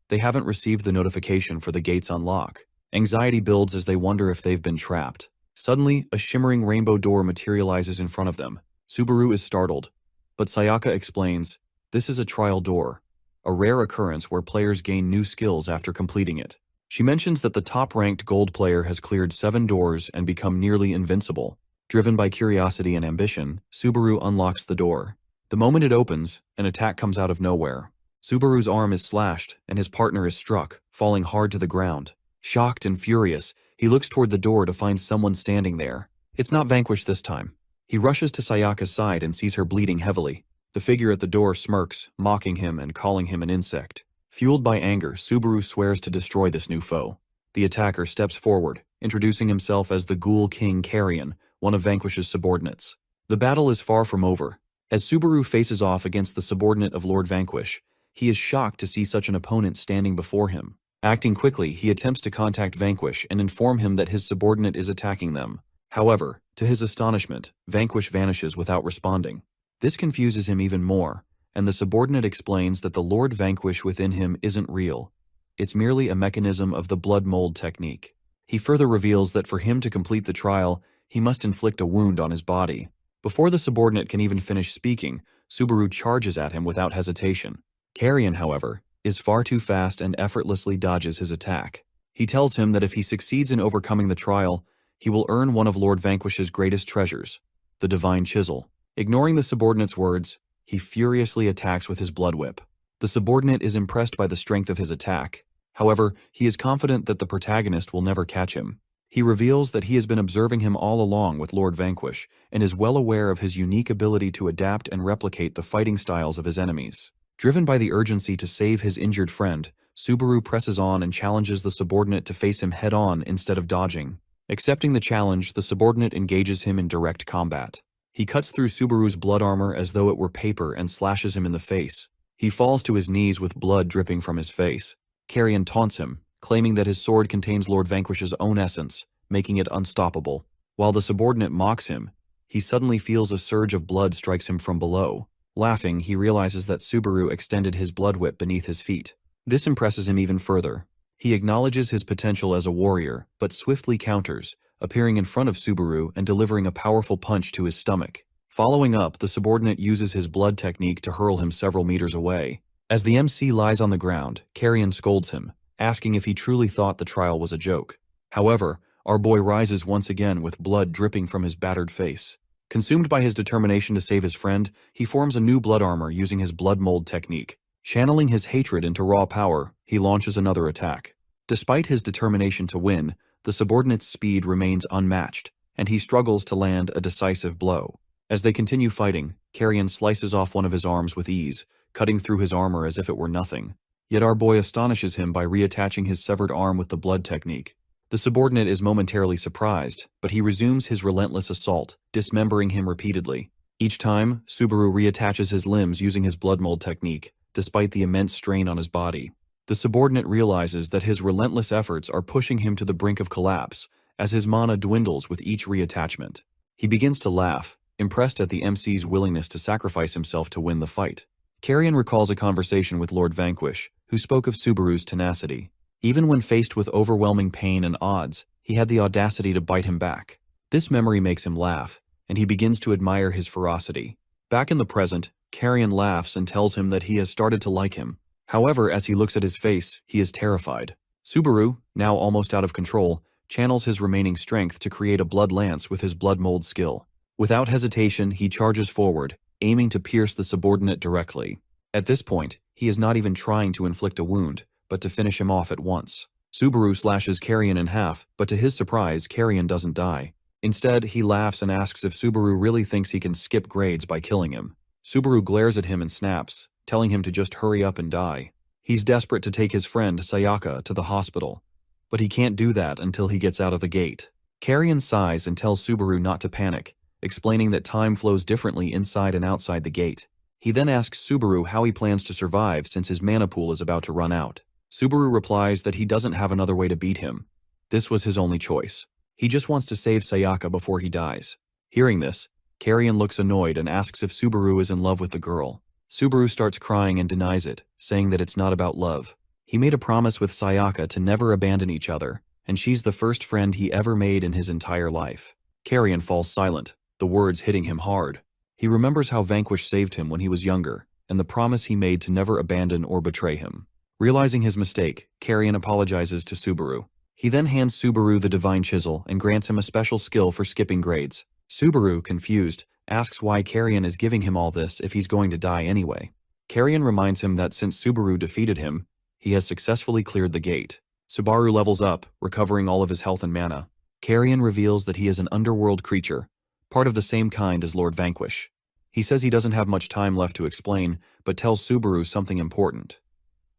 They haven't received the notification for the gate's unlock. Anxiety builds as they wonder if they've been trapped. Suddenly, a shimmering rainbow door materializes in front of them. Subaru is startled, but Sayaka explains, this is a trial door, a rare occurrence where players gain new skills after completing it. She mentions that the top-ranked gold player has cleared 7 doors and become nearly invincible. Driven by curiosity and ambition, Subaru unlocks the door. The moment it opens, an attack comes out of nowhere. Subaru's arm is slashed, and his partner is struck, falling hard to the ground. Shocked and furious, he looks toward the door to find someone standing there. It's not Vanquish this time. He rushes to Sayaka's side and sees her bleeding heavily. The figure at the door smirks, mocking him and calling him an insect. Fueled by anger, Subaru swears to destroy this new foe. The attacker steps forward, introducing himself as the Ghoul King Carrion, one of Vanquish's subordinates. The battle is far from over. As Subaru faces off against the subordinate of Lord Vanquish, he is shocked to see such an opponent standing before him. Acting quickly, he attempts to contact Vanquish and inform him that his subordinate is attacking them. However, to his astonishment, Vanquish vanishes without responding. This confuses him even more, and the subordinate explains that the Lord Vanquish within him isn't real. It's merely a mechanism of the blood mold technique. He further reveals that for him to complete the trial, he must inflict a wound on his body. Before the subordinate can even finish speaking, Subaru charges at him without hesitation. Carrion, however, is far too fast and effortlessly dodges his attack. He tells him that if he succeeds in overcoming the trial, he will earn one of Lord Vanquish's greatest treasures, the Divine Chisel. Ignoring the subordinate's words, he furiously attacks with his blood whip. The subordinate is impressed by the strength of his attack. However, he is confident that the protagonist will never catch him. He reveals that he has been observing him all along with Lord Vanquish and is well aware of his unique ability to adapt and replicate the fighting styles of his enemies. Driven by the urgency to save his injured friend, Subaru presses on and challenges the subordinate to face him head-on instead of dodging. Accepting the challenge, the subordinate engages him in direct combat. He cuts through Subaru's blood armor as though it were paper and slashes him in the face. He falls to his knees with blood dripping from his face. Carrion taunts him, claiming that his sword contains Lord Vanquish's own essence, making it unstoppable. While the subordinate mocks him, he suddenly feels a surge of blood strikes him from below. Laughing, he realizes that Subaru extended his blood whip beneath his feet. This impresses him even further. He acknowledges his potential as a warrior, but swiftly counters, appearing in front of Subaru and delivering a powerful punch to his stomach. Following up, the subordinate uses his blood technique to hurl him several meters away. As the MC lies on the ground, Carrion scolds him, asking if he truly thought the trial was a joke. However, our boy rises once again with blood dripping from his battered face. Consumed by his determination to save his friend, he forms a new blood armor using his blood mold technique. Channeling his hatred into raw power, he launches another attack. Despite his determination to win, the subordinate's speed remains unmatched, and he struggles to land a decisive blow. As they continue fighting, Carrion slices off one of his arms with ease, cutting through his armor as if it were nothing. Yet our boy astonishes him by reattaching his severed arm with the blood technique. The subordinate is momentarily surprised, but he resumes his relentless assault, dismembering him repeatedly. Each time, Subaru reattaches his limbs using his blood mold technique, despite the immense strain on his body. The subordinate realizes that his relentless efforts are pushing him to the brink of collapse, as his mana dwindles with each reattachment. He begins to laugh, impressed at the MC's willingness to sacrifice himself to win the fight. Carrion recalls a conversation with Lord Vanquish, who spoke of Subaru's tenacity. Even when faced with overwhelming pain and odds, he had the audacity to bite him back. This memory makes him laugh, and he begins to admire his ferocity. Back in the present, Carrion laughs and tells him that he has started to like him. However, as he looks at his face, he is terrified. Subaru, now almost out of control, channels his remaining strength to create a blood lance with his blood mold skill. Without hesitation, he charges forward, aiming to pierce the subordinate directly. At this point, he is not even trying to inflict a wound, but to finish him off at once. Subaru slashes Carrion in half, but to his surprise, Carrion doesn't die. Instead, he laughs and asks if Subaru really thinks he can skip grades by killing him. Subaru glares at him and snaps, telling him to just hurry up and die. He's desperate to take his friend, Sayaka, to the hospital, but he can't do that until he gets out of the gate. Carrion sighs and tells Subaru not to panic, explaining that time flows differently inside and outside the gate. He then asks Subaru how he plans to survive since his mana pool is about to run out. Subaru replies that he doesn't have another way to beat him. This was his only choice. He just wants to save Sayaka before he dies. Hearing this, Carrion looks annoyed and asks if Subaru is in love with the girl. Subaru starts crying and denies it, saying that it's not about love. He made a promise with Sayaka to never abandon each other, and she's the first friend he ever made in his entire life. Carrion falls silent, the words hitting him hard. He remembers how Vanquish saved him when he was younger, and the promise he made to never abandon or betray him. Realizing his mistake, Carrion apologizes to Subaru. He then hands Subaru the Divine Chisel and grants him a special skill for skipping grades. Subaru, confused, asks why Carrion is giving him all this if he's going to die anyway. Carrion reminds him that since Subaru defeated him, he has successfully cleared the gate. Subaru levels up, recovering all of his health and mana. Carrion reveals that he is an underworld creature, part of the same kind as Lord Vanquish. He says he doesn't have much time left to explain, but tells Subaru something important.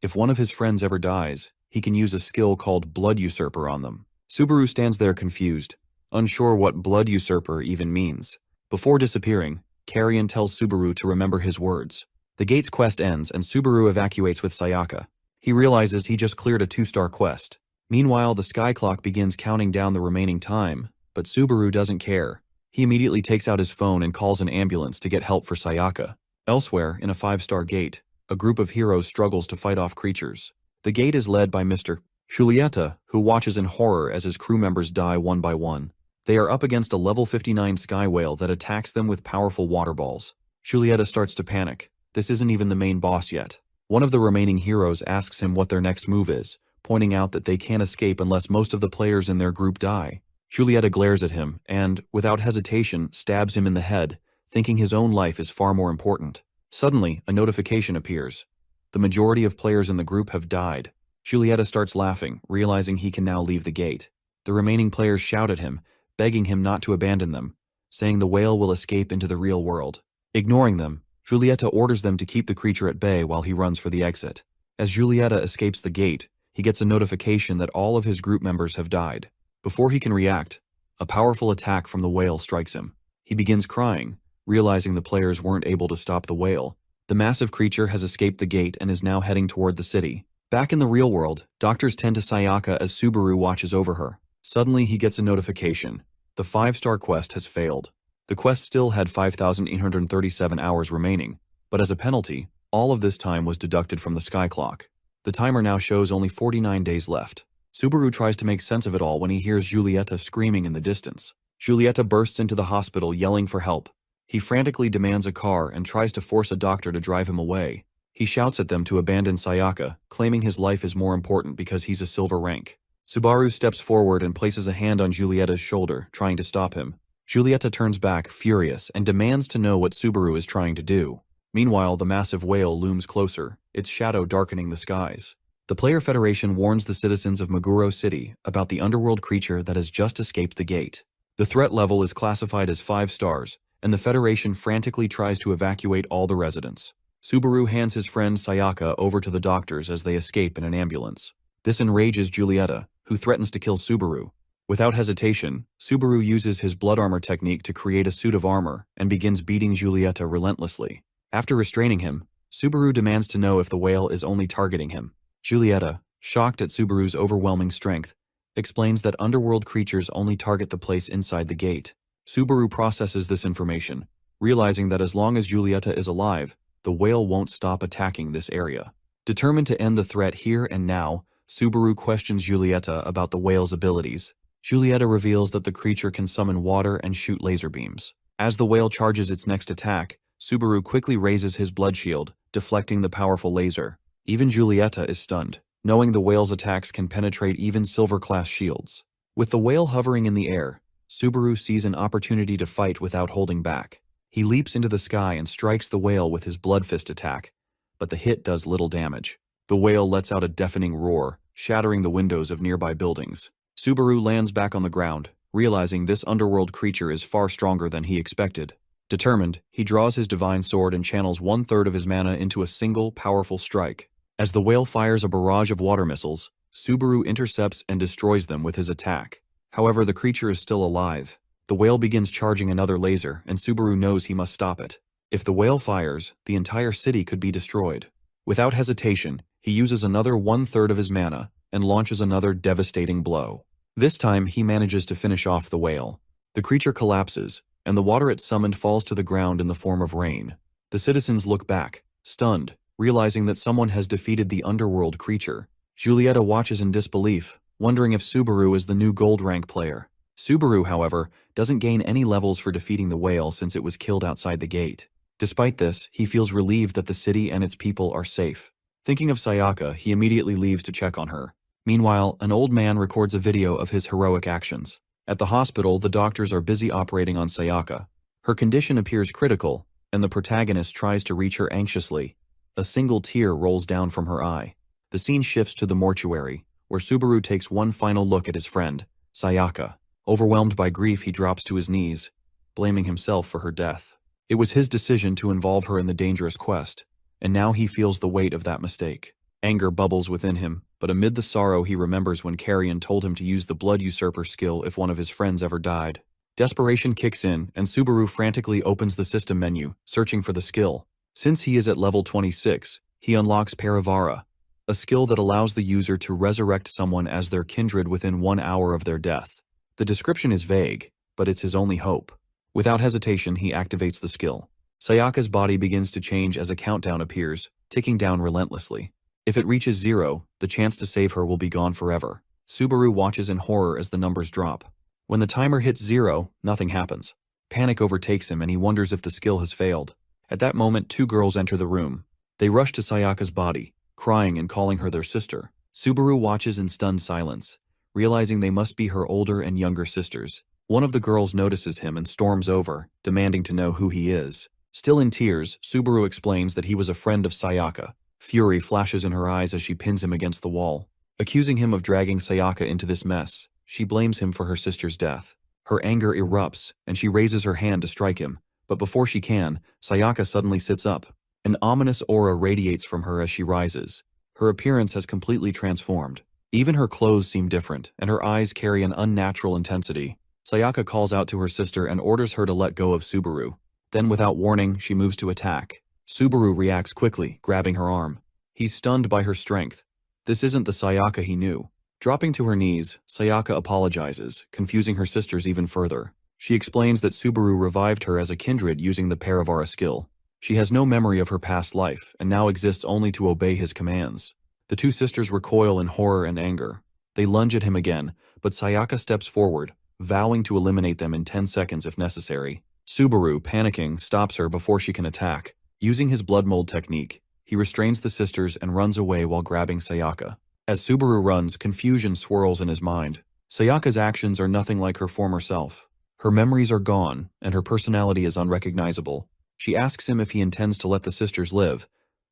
If one of his friends ever dies, he can use a skill called Blood Usurper on them. Subaru stands there confused, unsure what Blood Usurper even means. Before disappearing, Carrion tells Subaru to remember his words. The gate's quest ends and Subaru evacuates with Sayaka. He realizes he just cleared a 2-star quest. Meanwhile, the sky clock begins counting down the remaining time, but Subaru doesn't care. He immediately takes out his phone and calls an ambulance to get help for Sayaka. Elsewhere, in a 5-star gate, a group of heroes struggles to fight off creatures. The gate is led by Mr. Julieta, who watches in horror as his crew members die one by one. They are up against a level 59 sky whale that attacks them with powerful water balls. Julieta starts to panic. This isn't even the main boss yet. One of the remaining heroes asks him what their next move is, pointing out that they can't escape unless most of the players in their group die. Julieta glares at him and, without hesitation, stabs him in the head, thinking his own life is far more important. Suddenly, a notification appears. The majority of players in the group have died. Julieta starts laughing, realizing he can now leave the gate. The remaining players shout at him, begging him not to abandon them, saying the whale will escape into the real world. Ignoring them, Julieta orders them to keep the creature at bay while he runs for the exit. As Julieta escapes the gate, he gets a notification that all of his group members have died. Before he can react, a powerful attack from the whale strikes him. He begins crying, realizing the players weren't able to stop the whale. The massive creature has escaped the gate and is now heading toward the city. Back in the real world, doctors tend to Sayaka as Subaru watches over her. Suddenly, he gets a notification. The 5-star quest has failed. The quest still had 5,837 hours remaining, but as a penalty, all of this time was deducted from the sky clock. The timer now shows only 49 days left. Subaru tries to make sense of it all when he hears Julieta screaming in the distance. Julieta bursts into the hospital yelling for help. He frantically demands a car and tries to force a doctor to drive him away. He shouts at them to abandon Sayaka, claiming his life is more important because he's a silver rank. Subaru steps forward and places a hand on Julieta's shoulder, trying to stop him. Julieta turns back, furious, and demands to know what Subaru is trying to do. Meanwhile, the massive whale looms closer, its shadow darkening the skies. The Player Federation warns the citizens of Meguro City about the underworld creature that has just escaped the gate. The threat level is classified as 5 stars, and the Federation frantically tries to evacuate all the residents. Subaru hands his friend Sayaka over to the doctors as they escape in an ambulance. This enrages Julieta, who threatens to kill Subaru. Without hesitation, Subaru uses his blood armor technique to create a suit of armor and begins beating Julieta relentlessly. After restraining him, Subaru demands to know if the whale is only targeting him. Julieta, shocked at Subaru's overwhelming strength, explains that underworld creatures only target the place inside the gate. Subaru processes this information, realizing that as long as Julieta is alive, the whale won't stop attacking this area. Determined to end the threat here and now, Subaru questions Julieta about the whale's abilities. Julieta reveals that the creature can summon water and shoot laser beams. As the whale charges its next attack, Subaru quickly raises his blood shield, deflecting the powerful laser. Even Julieta is stunned, knowing the whale's attacks can penetrate even silver-class shields. With the whale hovering in the air, Subaru sees an opportunity to fight without holding back. He leaps into the sky and strikes the whale with his blood fist attack, but the hit does little damage. The whale lets out a deafening roar, shattering the windows of nearby buildings. Subaru lands back on the ground, realizing this underworld creature is far stronger than he expected. Determined, he draws his divine sword and channels 1/3 of his mana into a single, powerful strike. As the whale fires a barrage of water missiles, Subaru intercepts and destroys them with his attack. However, the creature is still alive. The whale begins charging another laser, and Subaru knows he must stop it. If the whale fires, the entire city could be destroyed. Without hesitation, he uses another 1/3 of his mana and launches another devastating blow. This time, he manages to finish off the whale. The creature collapses, and the water it summoned falls to the ground in the form of rain. The citizens look back, stunned, realizing that someone has defeated the underworld creature. Julieta watches in disbelief, wondering if Subaru is the new gold rank player. Subaru, however, doesn't gain any levels for defeating the whale since it was killed outside the gate. Despite this, he feels relieved that the city and its people are safe. Thinking of Sayaka, he immediately leaves to check on her. Meanwhile, an old man records a video of his heroic actions. At the hospital, the doctors are busy operating on Sayaka. Her condition appears critical, and the protagonist tries to reach her anxiously. A single tear rolls down from her eye. The scene shifts to the mortuary, where Subaru takes one final look at his friend, Sayaka. Overwhelmed by grief, he drops to his knees, blaming himself for her death. It was his decision to involve her in the dangerous quest, and now he feels the weight of that mistake. Anger bubbles within him, but amid the sorrow he remembers when Carrion told him to use the Blood Usurper skill if one of his friends ever died. Desperation kicks in, and Subaru frantically opens the system menu, searching for the skill. Since he is at level 26, he unlocks Parivara, a skill that allows the user to resurrect someone as their kindred within 1 hour of their death. The description is vague, but it's his only hope. Without hesitation, he activates the skill. Sayaka's body begins to change as a countdown appears, ticking down relentlessly. If it reaches 0, the chance to save her will be gone forever. Subaru watches in horror as the numbers drop. When the timer hits 0, nothing happens. Panic overtakes him and he wonders if the skill has failed. At that moment, 2 girls enter the room. They rush to Sayaka's body, crying and calling her their sister. Subaru watches in stunned silence, realizing they must be her older and younger sisters. One of the girls notices him and storms over, demanding to know who he is. Still in tears, Subaru explains that he was a friend of Sayaka. Fury flashes in her eyes as she pins him against the wall. Accusing him of dragging Sayaka into this mess, she blames him for her sister's death. Her anger erupts, and she raises her hand to strike him, but before she can, Sayaka suddenly sits up. An ominous aura radiates from her as she rises. Her appearance has completely transformed. Even her clothes seem different, and her eyes carry an unnatural intensity. Sayaka calls out to her sister and orders her to let go of Subaru. Then, without warning, she moves to attack. Subaru reacts quickly, grabbing her arm. He's stunned by her strength. This isn't the Sayaka he knew. Dropping to her knees, Sayaka apologizes, confusing her sisters even further. She explains that Subaru revived her as a kindred using the Paravara skill. She has no memory of her past life, and now exists only to obey his commands. The two sisters recoil in horror and anger. They lunge at him again, but Sayaka steps forward, vowing to eliminate them in 10 seconds if necessary. Subaru, panicking, stops her before she can attack. Using his blood mold technique, he restrains the sisters and runs away while grabbing Sayaka. As Subaru runs, confusion swirls in his mind. Sayaka's actions are nothing like her former self. Her memories are gone, and her personality is unrecognizable. She asks him if he intends to let the sisters live,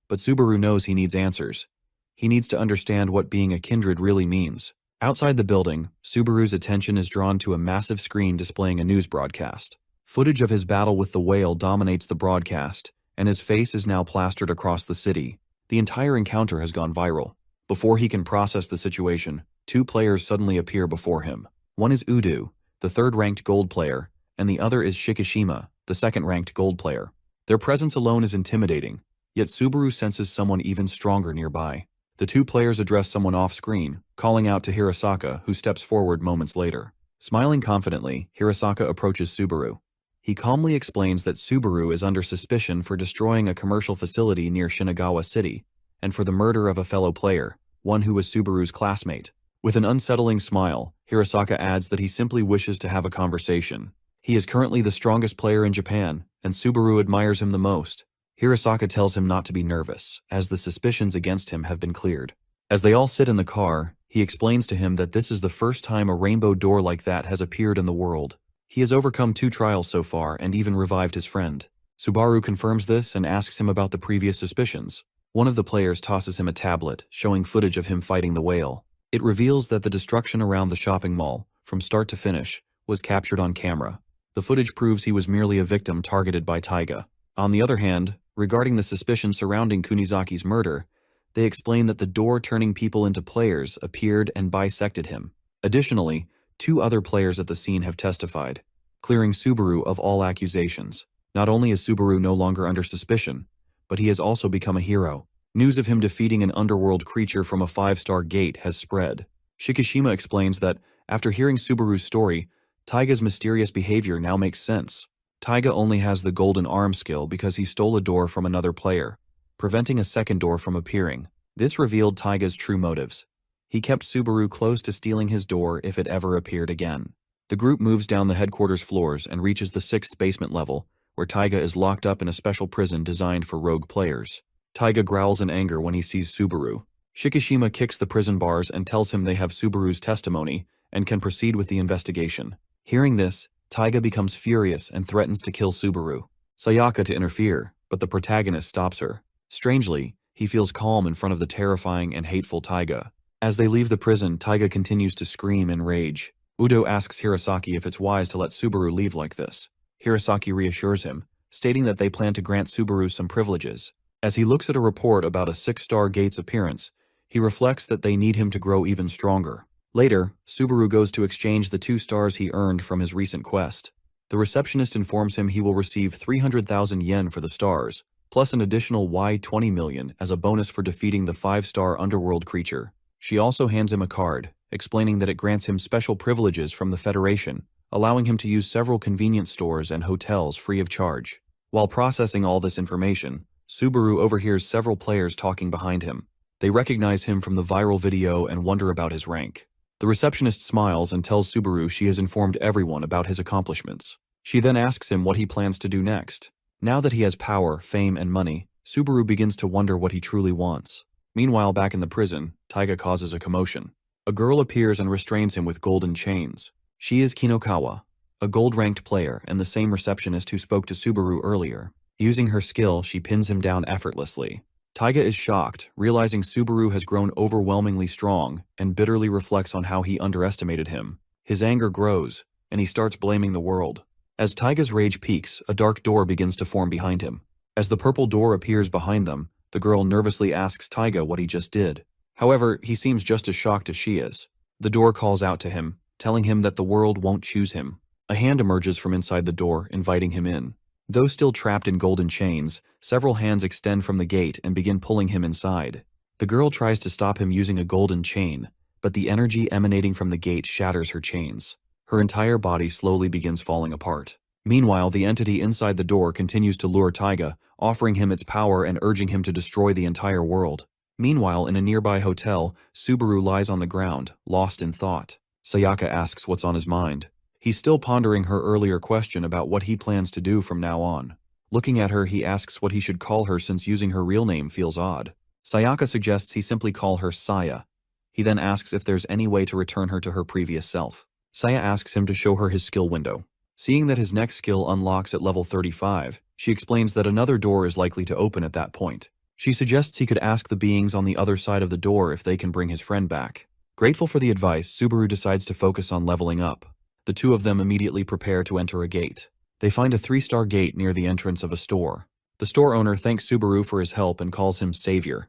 but Subaru knows he needs answers. He needs to understand what being a kindred really means. Outside the building, Subaru's attention is drawn to a massive screen displaying a news broadcast. Footage of his battle with the whale dominates the broadcast, and his face is now plastered across the city. The entire encounter has gone viral. Before he can process the situation, two players suddenly appear before him. One is Udo, the third-ranked gold player, and the other is Shikishima, the second-ranked gold player. Their presence alone is intimidating, yet Subaru senses someone even stronger nearby. The two players address someone off-screen, calling out to Hirasaka, who steps forward moments later. Smiling confidently, Hirasaka approaches Subaru. He calmly explains that Subaru is under suspicion for destroying a commercial facility near Shinagawa City, and for the murder of a fellow player, one who was Subaru's classmate. With an unsettling smile, Hirasaka adds that he simply wishes to have a conversation. He is currently the strongest player in Japan, and Subaru admires him the most. Hirasaka tells him not to be nervous, as the suspicions against him have been cleared. As they all sit in the car, he explains to him that this is the first time a rainbow door like that has appeared in the world. He has overcome 2 trials so far and even revived his friend. Subaru confirms this and asks him about the previous suspicions. One of the players tosses him a tablet, showing footage of him fighting the whale. It reveals that the destruction around the shopping mall, from start to finish, was captured on camera. The footage proves he was merely a victim targeted by Taiga. On the other hand, regarding the suspicion surrounding Kunizaki's murder, they explain that the door turning people into players appeared and bisected him. Additionally, 2 other players at the scene have testified, clearing Subaru of all accusations. Not only is Subaru no longer under suspicion, but he has also become a hero. News of him defeating an underworld creature from a 5-star gate has spread. Shikishima explains that, after hearing Subaru's story, Taiga's mysterious behavior now makes sense. Taiga only has the golden arm skill because he stole a door from another player, preventing a second door from appearing. This revealed Taiga's true motives. He kept Subaru close to stealing his door if it ever appeared again. The group moves down the headquarters floors and reaches the 6th basement level, where Taiga is locked up in a special prison designed for rogue players. Taiga growls in anger when he sees Subaru. Shikishima kicks the prison bars and tells him they have Subaru's testimony and can proceed with the investigation. Hearing this, Taiga becomes furious and threatens to kill Subaru. Sayaka to interfere, but the protagonist stops her. Strangely, he feels calm in front of the terrifying and hateful Taiga. As they leave the prison, Taiga continues to scream in rage. Udo asks Hirasaki if it's wise to let Subaru leave like this. Hirasaki reassures him, stating that they plan to grant Subaru some privileges. As he looks at a report about a 6-star gate's appearance, he reflects that they need him to grow even stronger. Later, Subaru goes to exchange the 2 stars he earned from his recent quest. The receptionist informs him he will receive 300,000 yen for the stars, plus an additional Y20 million as a bonus for defeating the 5-star underworld creature. She also hands him a card, explaining that it grants him special privileges from the Federation, allowing him to use several convenience stores and hotels free of charge. While processing all this information, Subaru overhears several players talking behind him. They recognize him from the viral video and wonder about his rank. The receptionist smiles and tells Subaru she has informed everyone about his accomplishments. She then asks him what he plans to do next. Now that he has power, fame, and money, Subaru begins to wonder what he truly wants. Meanwhile, back in the prison, Taiga causes a commotion. A girl appears and restrains him with golden chains. She is Kinokawa, a gold-ranked player and the same receptionist who spoke to Subaru earlier. Using her skill, she pins him down effortlessly. Taiga is shocked, realizing Subaru has grown overwhelmingly strong, and bitterly reflects on how he underestimated him. His anger grows, and he starts blaming the world. As Taiga's rage peaks, a dark door begins to form behind him. As the purple door appears behind them, the girl nervously asks Taiga what he just did. However, he seems just as shocked as she is. The door calls out to him, telling him that the world won't choose him. A hand emerges from inside the door, inviting him in. Though still trapped in golden chains, several hands extend from the gate and begin pulling him inside. The girl tries to stop him using a golden chain, but the energy emanating from the gate shatters her chains. Her entire body slowly begins falling apart. Meanwhile, the entity inside the door continues to lure Taiga, offering him its power and urging him to destroy the entire world. Meanwhile, in a nearby hotel, Subaru lies on the ground, lost in thought. Sayaka asks what's on his mind. He's still pondering her earlier question about what he plans to do from now on. Looking at her, he asks what he should call her since using her real name feels odd. Sayaka suggests he simply call her Saya. He then asks if there's any way to return her to her previous self. Saya asks him to show her his skill window. Seeing that his next skill unlocks at level 35, she explains that another door is likely to open at that point. She suggests he could ask the beings on the other side of the door if they can bring his friend back. Grateful for the advice, Subaru decides to focus on leveling up. The two of them immediately prepare to enter a gate. They find a 3-star gate near the entrance of a store. The store owner thanks Subaru for his help and calls him Savior.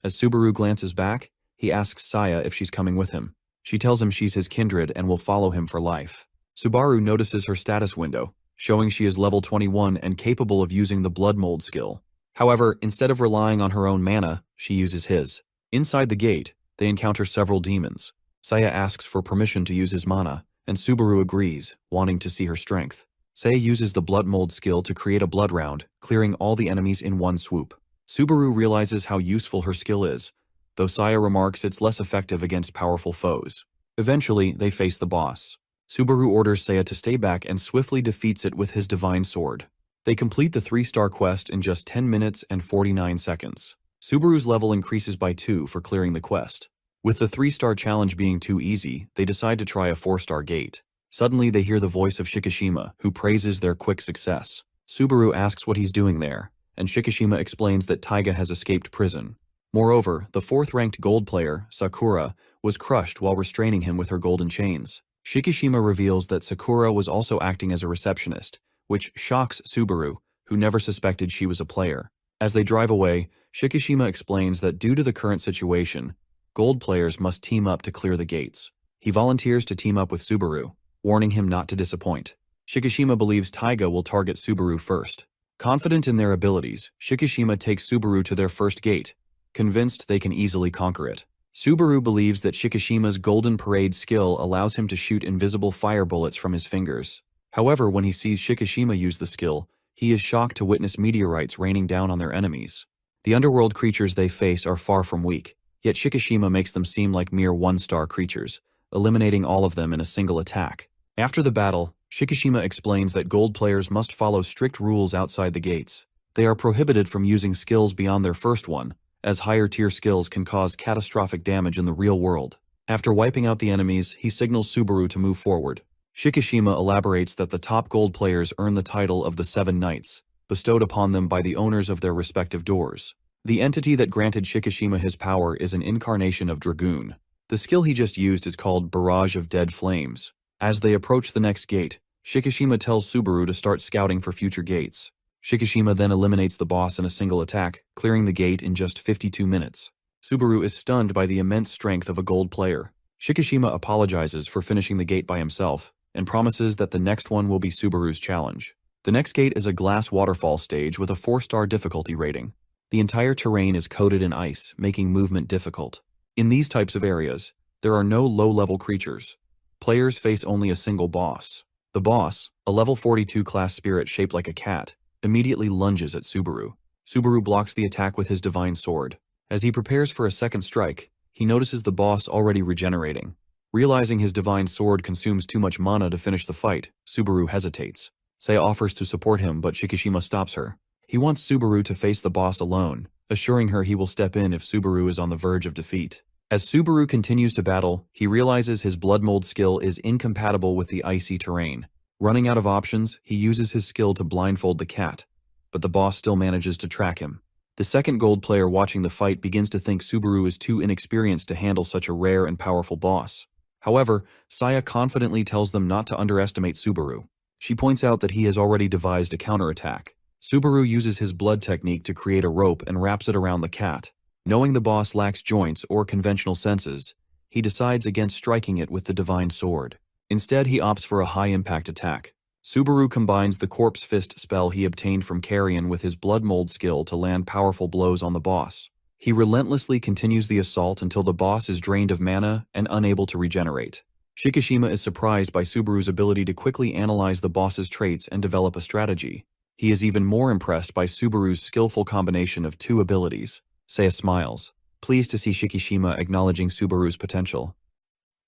As Subaru glances back, he asks Saya if she's coming with him. She tells him she's his kindred and will follow him for life. Subaru notices her status window, showing she is level 21 and capable of using the Blood Mold skill. However, instead of relying on her own mana, she uses his. Inside the gate, they encounter several demons. Saya asks for permission to use his mana, and Subaru agrees, wanting to see her strength. Saya uses the Blood Mold skill to create a blood round, clearing all the enemies in one swoop. Subaru realizes how useful her skill is, though Saya remarks it's less effective against powerful foes. Eventually, they face the boss. Subaru orders Saya to stay back and swiftly defeats it with his divine sword. They complete the 3-star quest in just 10 minutes and 49 seconds. Subaru's level increases by 2 for clearing the quest. With the 3-star challenge being too easy, they decide to try a 4-star gate. Suddenly, they hear the voice of Shikishima, who praises their quick success. Subaru asks what he's doing there, and Shikishima explains that Taiga has escaped prison. Moreover, the 4th-ranked gold player, Sakura, was crushed while restraining him with her golden chains. Shikishima reveals that Sakura was also acting as a receptionist, which shocks Subaru, who never suspected she was a player. As they drive away, Shikishima explains that due to the current situation, gold players must team up to clear the gates. He volunteers to team up with Subaru, warning him not to disappoint. Shikishima believes Taiga will target Subaru first. Confident in their abilities, Shikishima takes Subaru to their first gate, convinced they can easily conquer it. Subaru believes that Shikishima's Golden Parade skill allows him to shoot invisible fire bullets from his fingers. However, when he sees Shikishima use the skill, he is shocked to witness meteorites raining down on their enemies. The underworld creatures they face are far from weak, yet Shikishima makes them seem like mere 1-star creatures, eliminating all of them in a single attack. After the battle, Shikishima explains that gold players must follow strict rules outside the gates. They are prohibited from using skills beyond their first one, as higher-tier skills can cause catastrophic damage in the real world. After wiping out the enemies, he signals Subaru to move forward. Shikishima elaborates that the top gold players earn the title of the 7 Knights, bestowed upon them by the owners of their respective doors. The entity that granted Shikishima his power is an incarnation of Dragoon. The skill he just used is called Barrage of Dead Flames. As they approach the next gate, Shikishima tells Subaru to start scouting for future gates. Shikishima then eliminates the boss in a single attack, clearing the gate in just 52 minutes. Subaru is stunned by the immense strength of a gold player. Shikishima apologizes for finishing the gate by himself, and promises that the next one will be Subaru's challenge. The next gate is a glass waterfall stage with a 4-star difficulty rating. The entire terrain is coated in ice, making movement difficult. In these types of areas, there are no low-level creatures. Players face only a single boss. The boss, a level 42 class spirit shaped like a cat, immediately lunges at Subaru. Subaru blocks the attack with his divine sword. As he prepares for a second strike, he notices the boss already regenerating. Realizing his divine sword consumes too much mana to finish the fight, Subaru hesitates. Saya offers to support him, but Shikishima stops her. He wants Subaru to face the boss alone, assuring her he will step in if Subaru is on the verge of defeat. As Subaru continues to battle, he realizes his Blood Mold skill is incompatible with the icy terrain. Running out of options, he uses his skill to blindfold the cat, but the boss still manages to track him. The second gold player watching the fight begins to think Subaru is too inexperienced to handle such a rare and powerful boss. However, Saya confidently tells them not to underestimate Subaru. She points out that he has already devised a counterattack. Subaru uses his blood technique to create a rope and wraps it around the cat. Knowing the boss lacks joints or conventional senses, he decides against striking it with the divine sword. Instead, he opts for a high-impact attack. Subaru combines the corpse fist spell he obtained from Carrion with his blood mold skill to land powerful blows on the boss. He relentlessly continues the assault until the boss is drained of mana and unable to regenerate. Shikishima is surprised by Subaru's ability to quickly analyze the boss's traits and develop a strategy. He is even more impressed by Subaru's skillful combination of two abilities. Saya smiles, pleased to see Shikishima acknowledging Subaru's potential.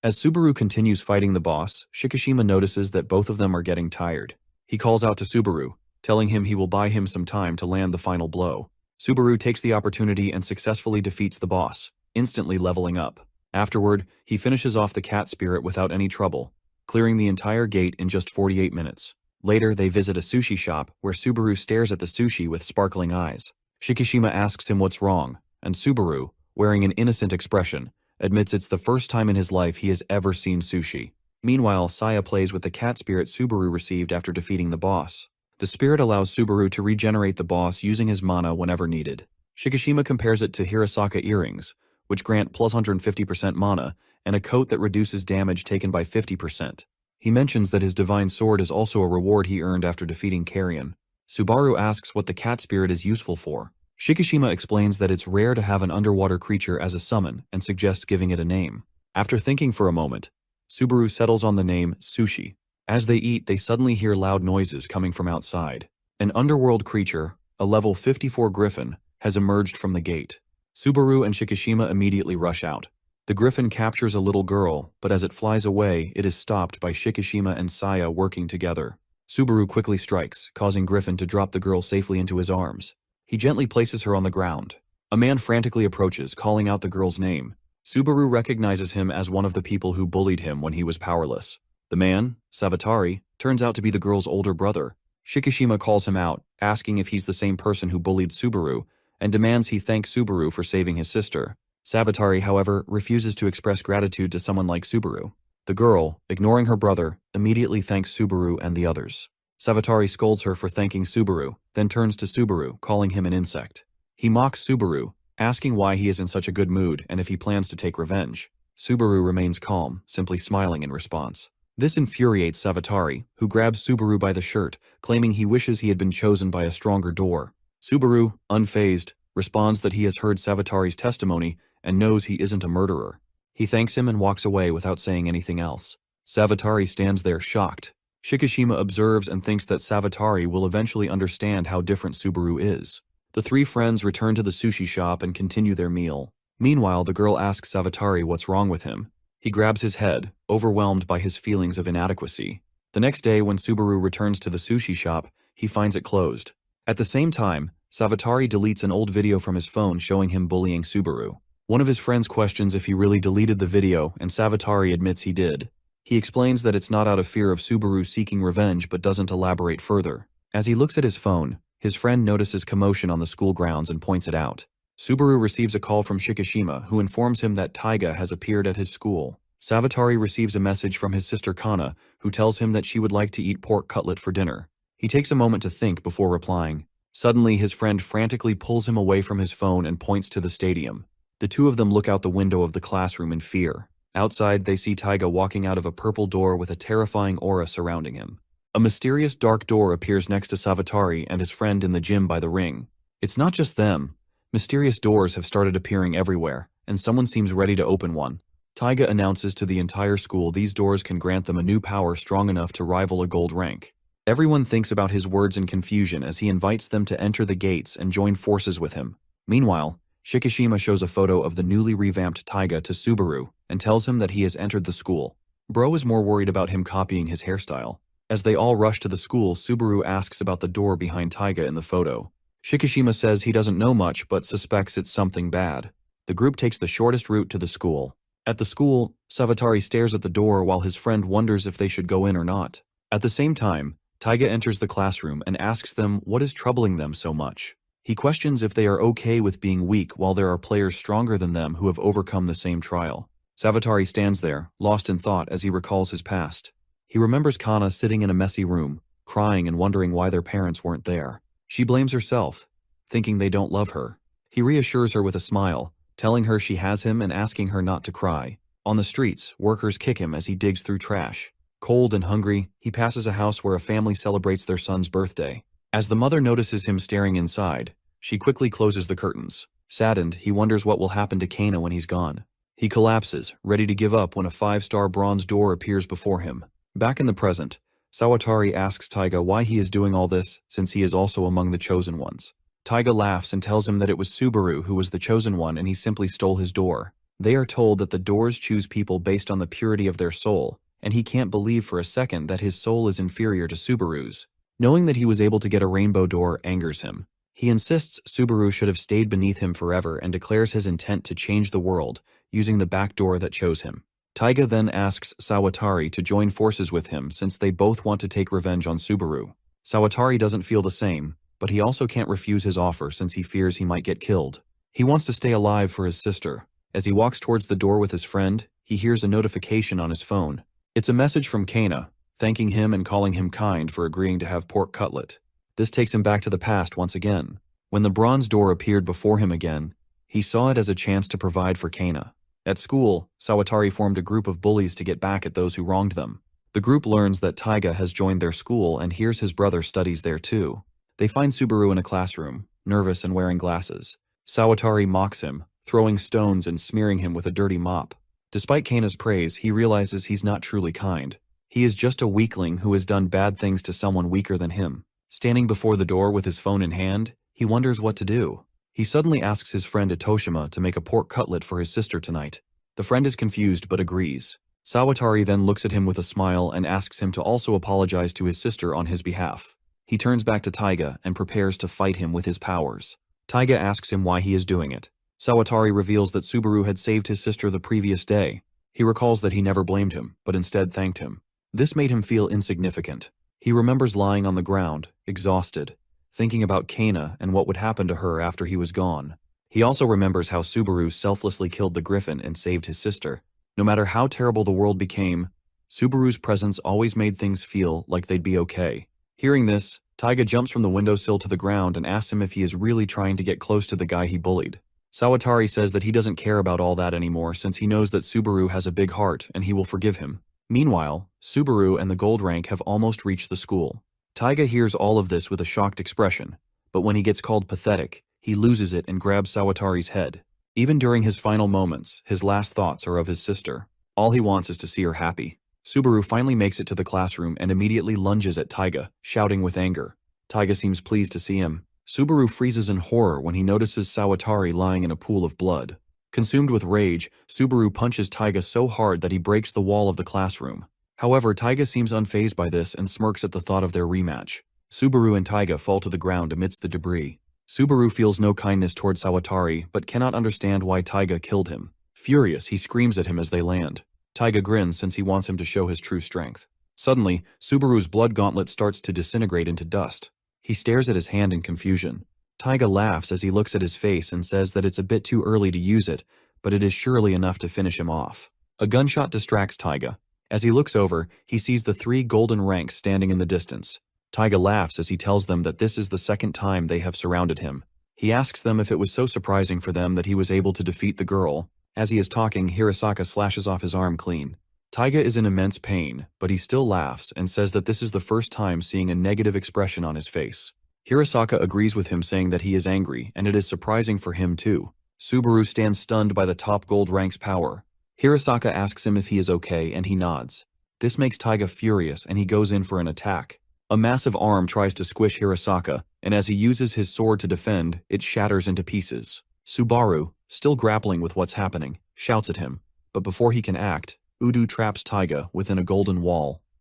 As Subaru continues fighting the boss, Shikishima notices that both of them are getting tired. He calls out to Subaru, telling him he will buy him some time to land the final blow. Subaru takes the opportunity and successfully defeats the boss, instantly leveling up. Afterward, he finishes off the cat spirit without any trouble, clearing the entire gate in just 48 minutes. Later, they visit a sushi shop where Subaru stares at the sushi with sparkling eyes. Shikishima asks him what's wrong, and Subaru, wearing an innocent expression, admits it's the first time in his life he has ever seen sushi. Meanwhile, Saya plays with the cat spirit Subaru received after defeating the boss. The spirit allows Subaru to regenerate the boss using his mana whenever needed. Shikishima compares it to Hirasaka earrings, which grant plus 150% mana, and a coat that reduces damage taken by 50%. He mentions that his divine sword is also a reward he earned after defeating Carrion. Subaru asks what the cat spirit is useful for. Shikishima explains that it's rare to have an underwater creature as a summon and suggests giving it a name. After thinking for a moment, Subaru settles on the name Sushi. As they eat, they suddenly hear loud noises coming from outside. An underworld creature, a level 54 griffin, has emerged from the gate. Subaru and Shikishima immediately rush out. The griffin captures a little girl, but as it flies away, it is stopped by Shikishima and Saya working together. Subaru quickly strikes, causing Griffin to drop the girl safely into his arms. He gently places her on the ground. A man frantically approaches, calling out the girl's name. Subaru recognizes him as one of the people who bullied him when he was powerless. The man, Savatari, turns out to be the girl's older brother. Shikishima calls him out, asking if he's the same person who bullied Subaru, and demands he thank Subaru for saving his sister. Savatari, however, refuses to express gratitude to someone like Subaru. The girl, ignoring her brother, immediately thanks Subaru and the others. Savatari scolds her for thanking Subaru, then turns to Subaru, calling him an insect. He mocks Subaru, asking why he is in such a good mood and if he plans to take revenge. Subaru remains calm, simply smiling in response. This infuriates Savatari, who grabs Subaru by the shirt, claiming he wishes he had been chosen by a stronger door. Subaru, unfazed, responds that he has heard Savatari's testimony and knows he isn't a murderer. He thanks him and walks away without saying anything else. Savatari stands there shocked. Shikishima observes and thinks that Savatari will eventually understand how different Subaru is. The three friends return to the sushi shop and continue their meal. Meanwhile, the girl asks Savatari what's wrong with him. He grabs his head, overwhelmed by his feelings of inadequacy. The next day, when Subaru returns to the sushi shop, he finds it closed. At the same time, Savatari deletes an old video from his phone showing him bullying Subaru. One of his friends questions if he really deleted the video, and Savatari admits he did. He explains that it's not out of fear of Subaru seeking revenge but doesn't elaborate further. As he looks at his phone, his friend notices commotion on the school grounds and points it out. Subaru receives a call from Shikishima, who informs him that Taiga has appeared at his school. Savatari receives a message from his sister Kana, who tells him that she would like to eat pork cutlet for dinner. He takes a moment to think before replying. Suddenly, his friend frantically pulls him away from his phone and points to the stadium. The two of them look out the window of the classroom in fear. Outside, they see Taiga walking out of a purple door with a terrifying aura surrounding him. A mysterious dark door appears next to Savatari and his friend in the gym by the ring. It's not just them. Mysterious doors have started appearing everywhere, and someone seems ready to open one. Taiga announces to the entire school these doors can grant them a new power strong enough to rival a gold rank. Everyone thinks about his words in confusion as he invites them to enter the gates and join forces with him. Meanwhile, Shikishima shows a photo of the newly revamped Taiga to Subaru and tells him that he has entered the school. Bro is more worried about him copying his hairstyle. As they all rush to the school, Subaru asks about the door behind Taiga in the photo. Shikishima says he doesn't know much but suspects it's something bad. The group takes the shortest route to the school. At the school, Savatari stares at the door while his friend wonders if they should go in or not. At the same time, Taiga enters the classroom and asks them what is troubling them so much. He questions if they are okay with being weak while there are players stronger than them who have overcome the same trial. Savatari stands there, lost in thought as he recalls his past. He remembers Kana sitting in a messy room, crying and wondering why their parents weren't there. She blames herself, thinking they don't love her. He reassures her with a smile, telling her she has him and asking her not to cry. On the streets, workers kick him as he digs through trash. Cold and hungry, he passes a house where a family celebrates their son's birthday. As the mother notices him staring inside, she quickly closes the curtains. Saddened, he wonders what will happen to Kana when he's gone. He collapses, ready to give up when a 5-star bronze door appears before him. Back in the present, Sawatari asks Taiga why he is doing all this since he is also among the chosen ones. Taiga laughs and tells him that it was Subaru who was the chosen one and he simply stole his door. They are told that the doors choose people based on the purity of their soul, and he can't believe for a second that his soul is inferior to Subaru's. Knowing that he was able to get a rainbow door angers him. He insists Subaru should have stayed beneath him forever and declares his intent to change the world using the back door that chose him. Taiga then asks Sawatari to join forces with him since they both want to take revenge on Subaru. Sawatari doesn't feel the same, but he also can't refuse his offer since he fears he might get killed. He wants to stay alive for his sister. As he walks towards the door with his friend, he hears a notification on his phone. It's a message from Kana, thanking him and calling him kind for agreeing to have pork cutlet. This takes him back to the past once again. When the bronze door appeared before him again, he saw it as a chance to provide for Kana. At school, Sawatari formed a group of bullies to get back at those who wronged them. The group learns that Taiga has joined their school and hears his brother studies there too. They find Subaru in a classroom, nervous and wearing glasses. Sawatari mocks him, throwing stones and smearing him with a dirty mop. Despite Kana's praise, he realizes he's not truly kind. He is just a weakling who has done bad things to someone weaker than him. Standing before the door with his phone in hand, he wonders what to do. He suddenly asks his friend Itoshima to make a pork cutlet for his sister tonight. The friend is confused but agrees. Sawatari then looks at him with a smile and asks him to also apologize to his sister on his behalf. He turns back to Taiga and prepares to fight him with his powers. Taiga asks him why he is doing it. Sawatari reveals that Subaru had saved his sister the previous day. He recalls that he never blamed him, but instead thanked him. This made him feel insignificant. He remembers lying on the ground, exhausted, thinking about Kana and what would happen to her after he was gone. He also remembers how Subaru selflessly killed the griffin and saved his sister. No matter how terrible the world became, Subaru's presence always made things feel like they'd be okay. Hearing this, Taiga jumps from the windowsill to the ground and asks him if he is really trying to get close to the guy he bullied. Sawatari says that he doesn't care about all that anymore since he knows that Subaru has a big heart and he will forgive him. Meanwhile, Subaru and the gold rank have almost reached the school. Taiga hears all of this with a shocked expression, but when he gets called pathetic, he loses it and grabs Sawatari's head. Even during his final moments, his last thoughts are of his sister. All he wants is to see her happy. Subaru finally makes it to the classroom and immediately lunges at Taiga, shouting with anger. Taiga seems pleased to see him. Subaru freezes in horror when he notices Sawatari lying in a pool of blood. Consumed with rage, Subaru punches Taiga so hard that he breaks the wall of the classroom. However, Taiga seems unfazed by this and smirks at the thought of their rematch. Subaru and Taiga fall to the ground amidst the debris. Subaru feels no kindness toward Sawatari, but cannot understand why Taiga killed him. Furious, he screams at him as they land. Taiga grins since he wants him to show his true strength. Suddenly, Subaru's blood gauntlet starts to disintegrate into dust. He stares at his hand in confusion. Taiga laughs as he looks at his face and says that it's a bit too early to use it, but it is surely enough to finish him off. A gunshot distracts Taiga. As he looks over, he sees the 3 golden ranks standing in the distance. Taiga laughs as he tells them that this is the second time they have surrounded him. He asks them if it was so surprising for them that he was able to defeat the girl. As he is talking, Hirasaka slashes off his arm clean. Taiga is in immense pain, but he still laughs and says that this is the first time seeing a negative expression on his face. Hirasaka agrees with him, saying that he is angry, and it is surprising for him too. Subaru stands stunned by the top gold rank's power. Hirasaka asks him if he is okay, and he nods. This makes Taiga furious, and he goes in for an attack. A massive arm tries to squish Hirasaka, and as he uses his sword to defend, it shatters into pieces. Subaru, still grappling with what's happening, shouts at him, but before he can act, Udu traps Taiga within a golden wall.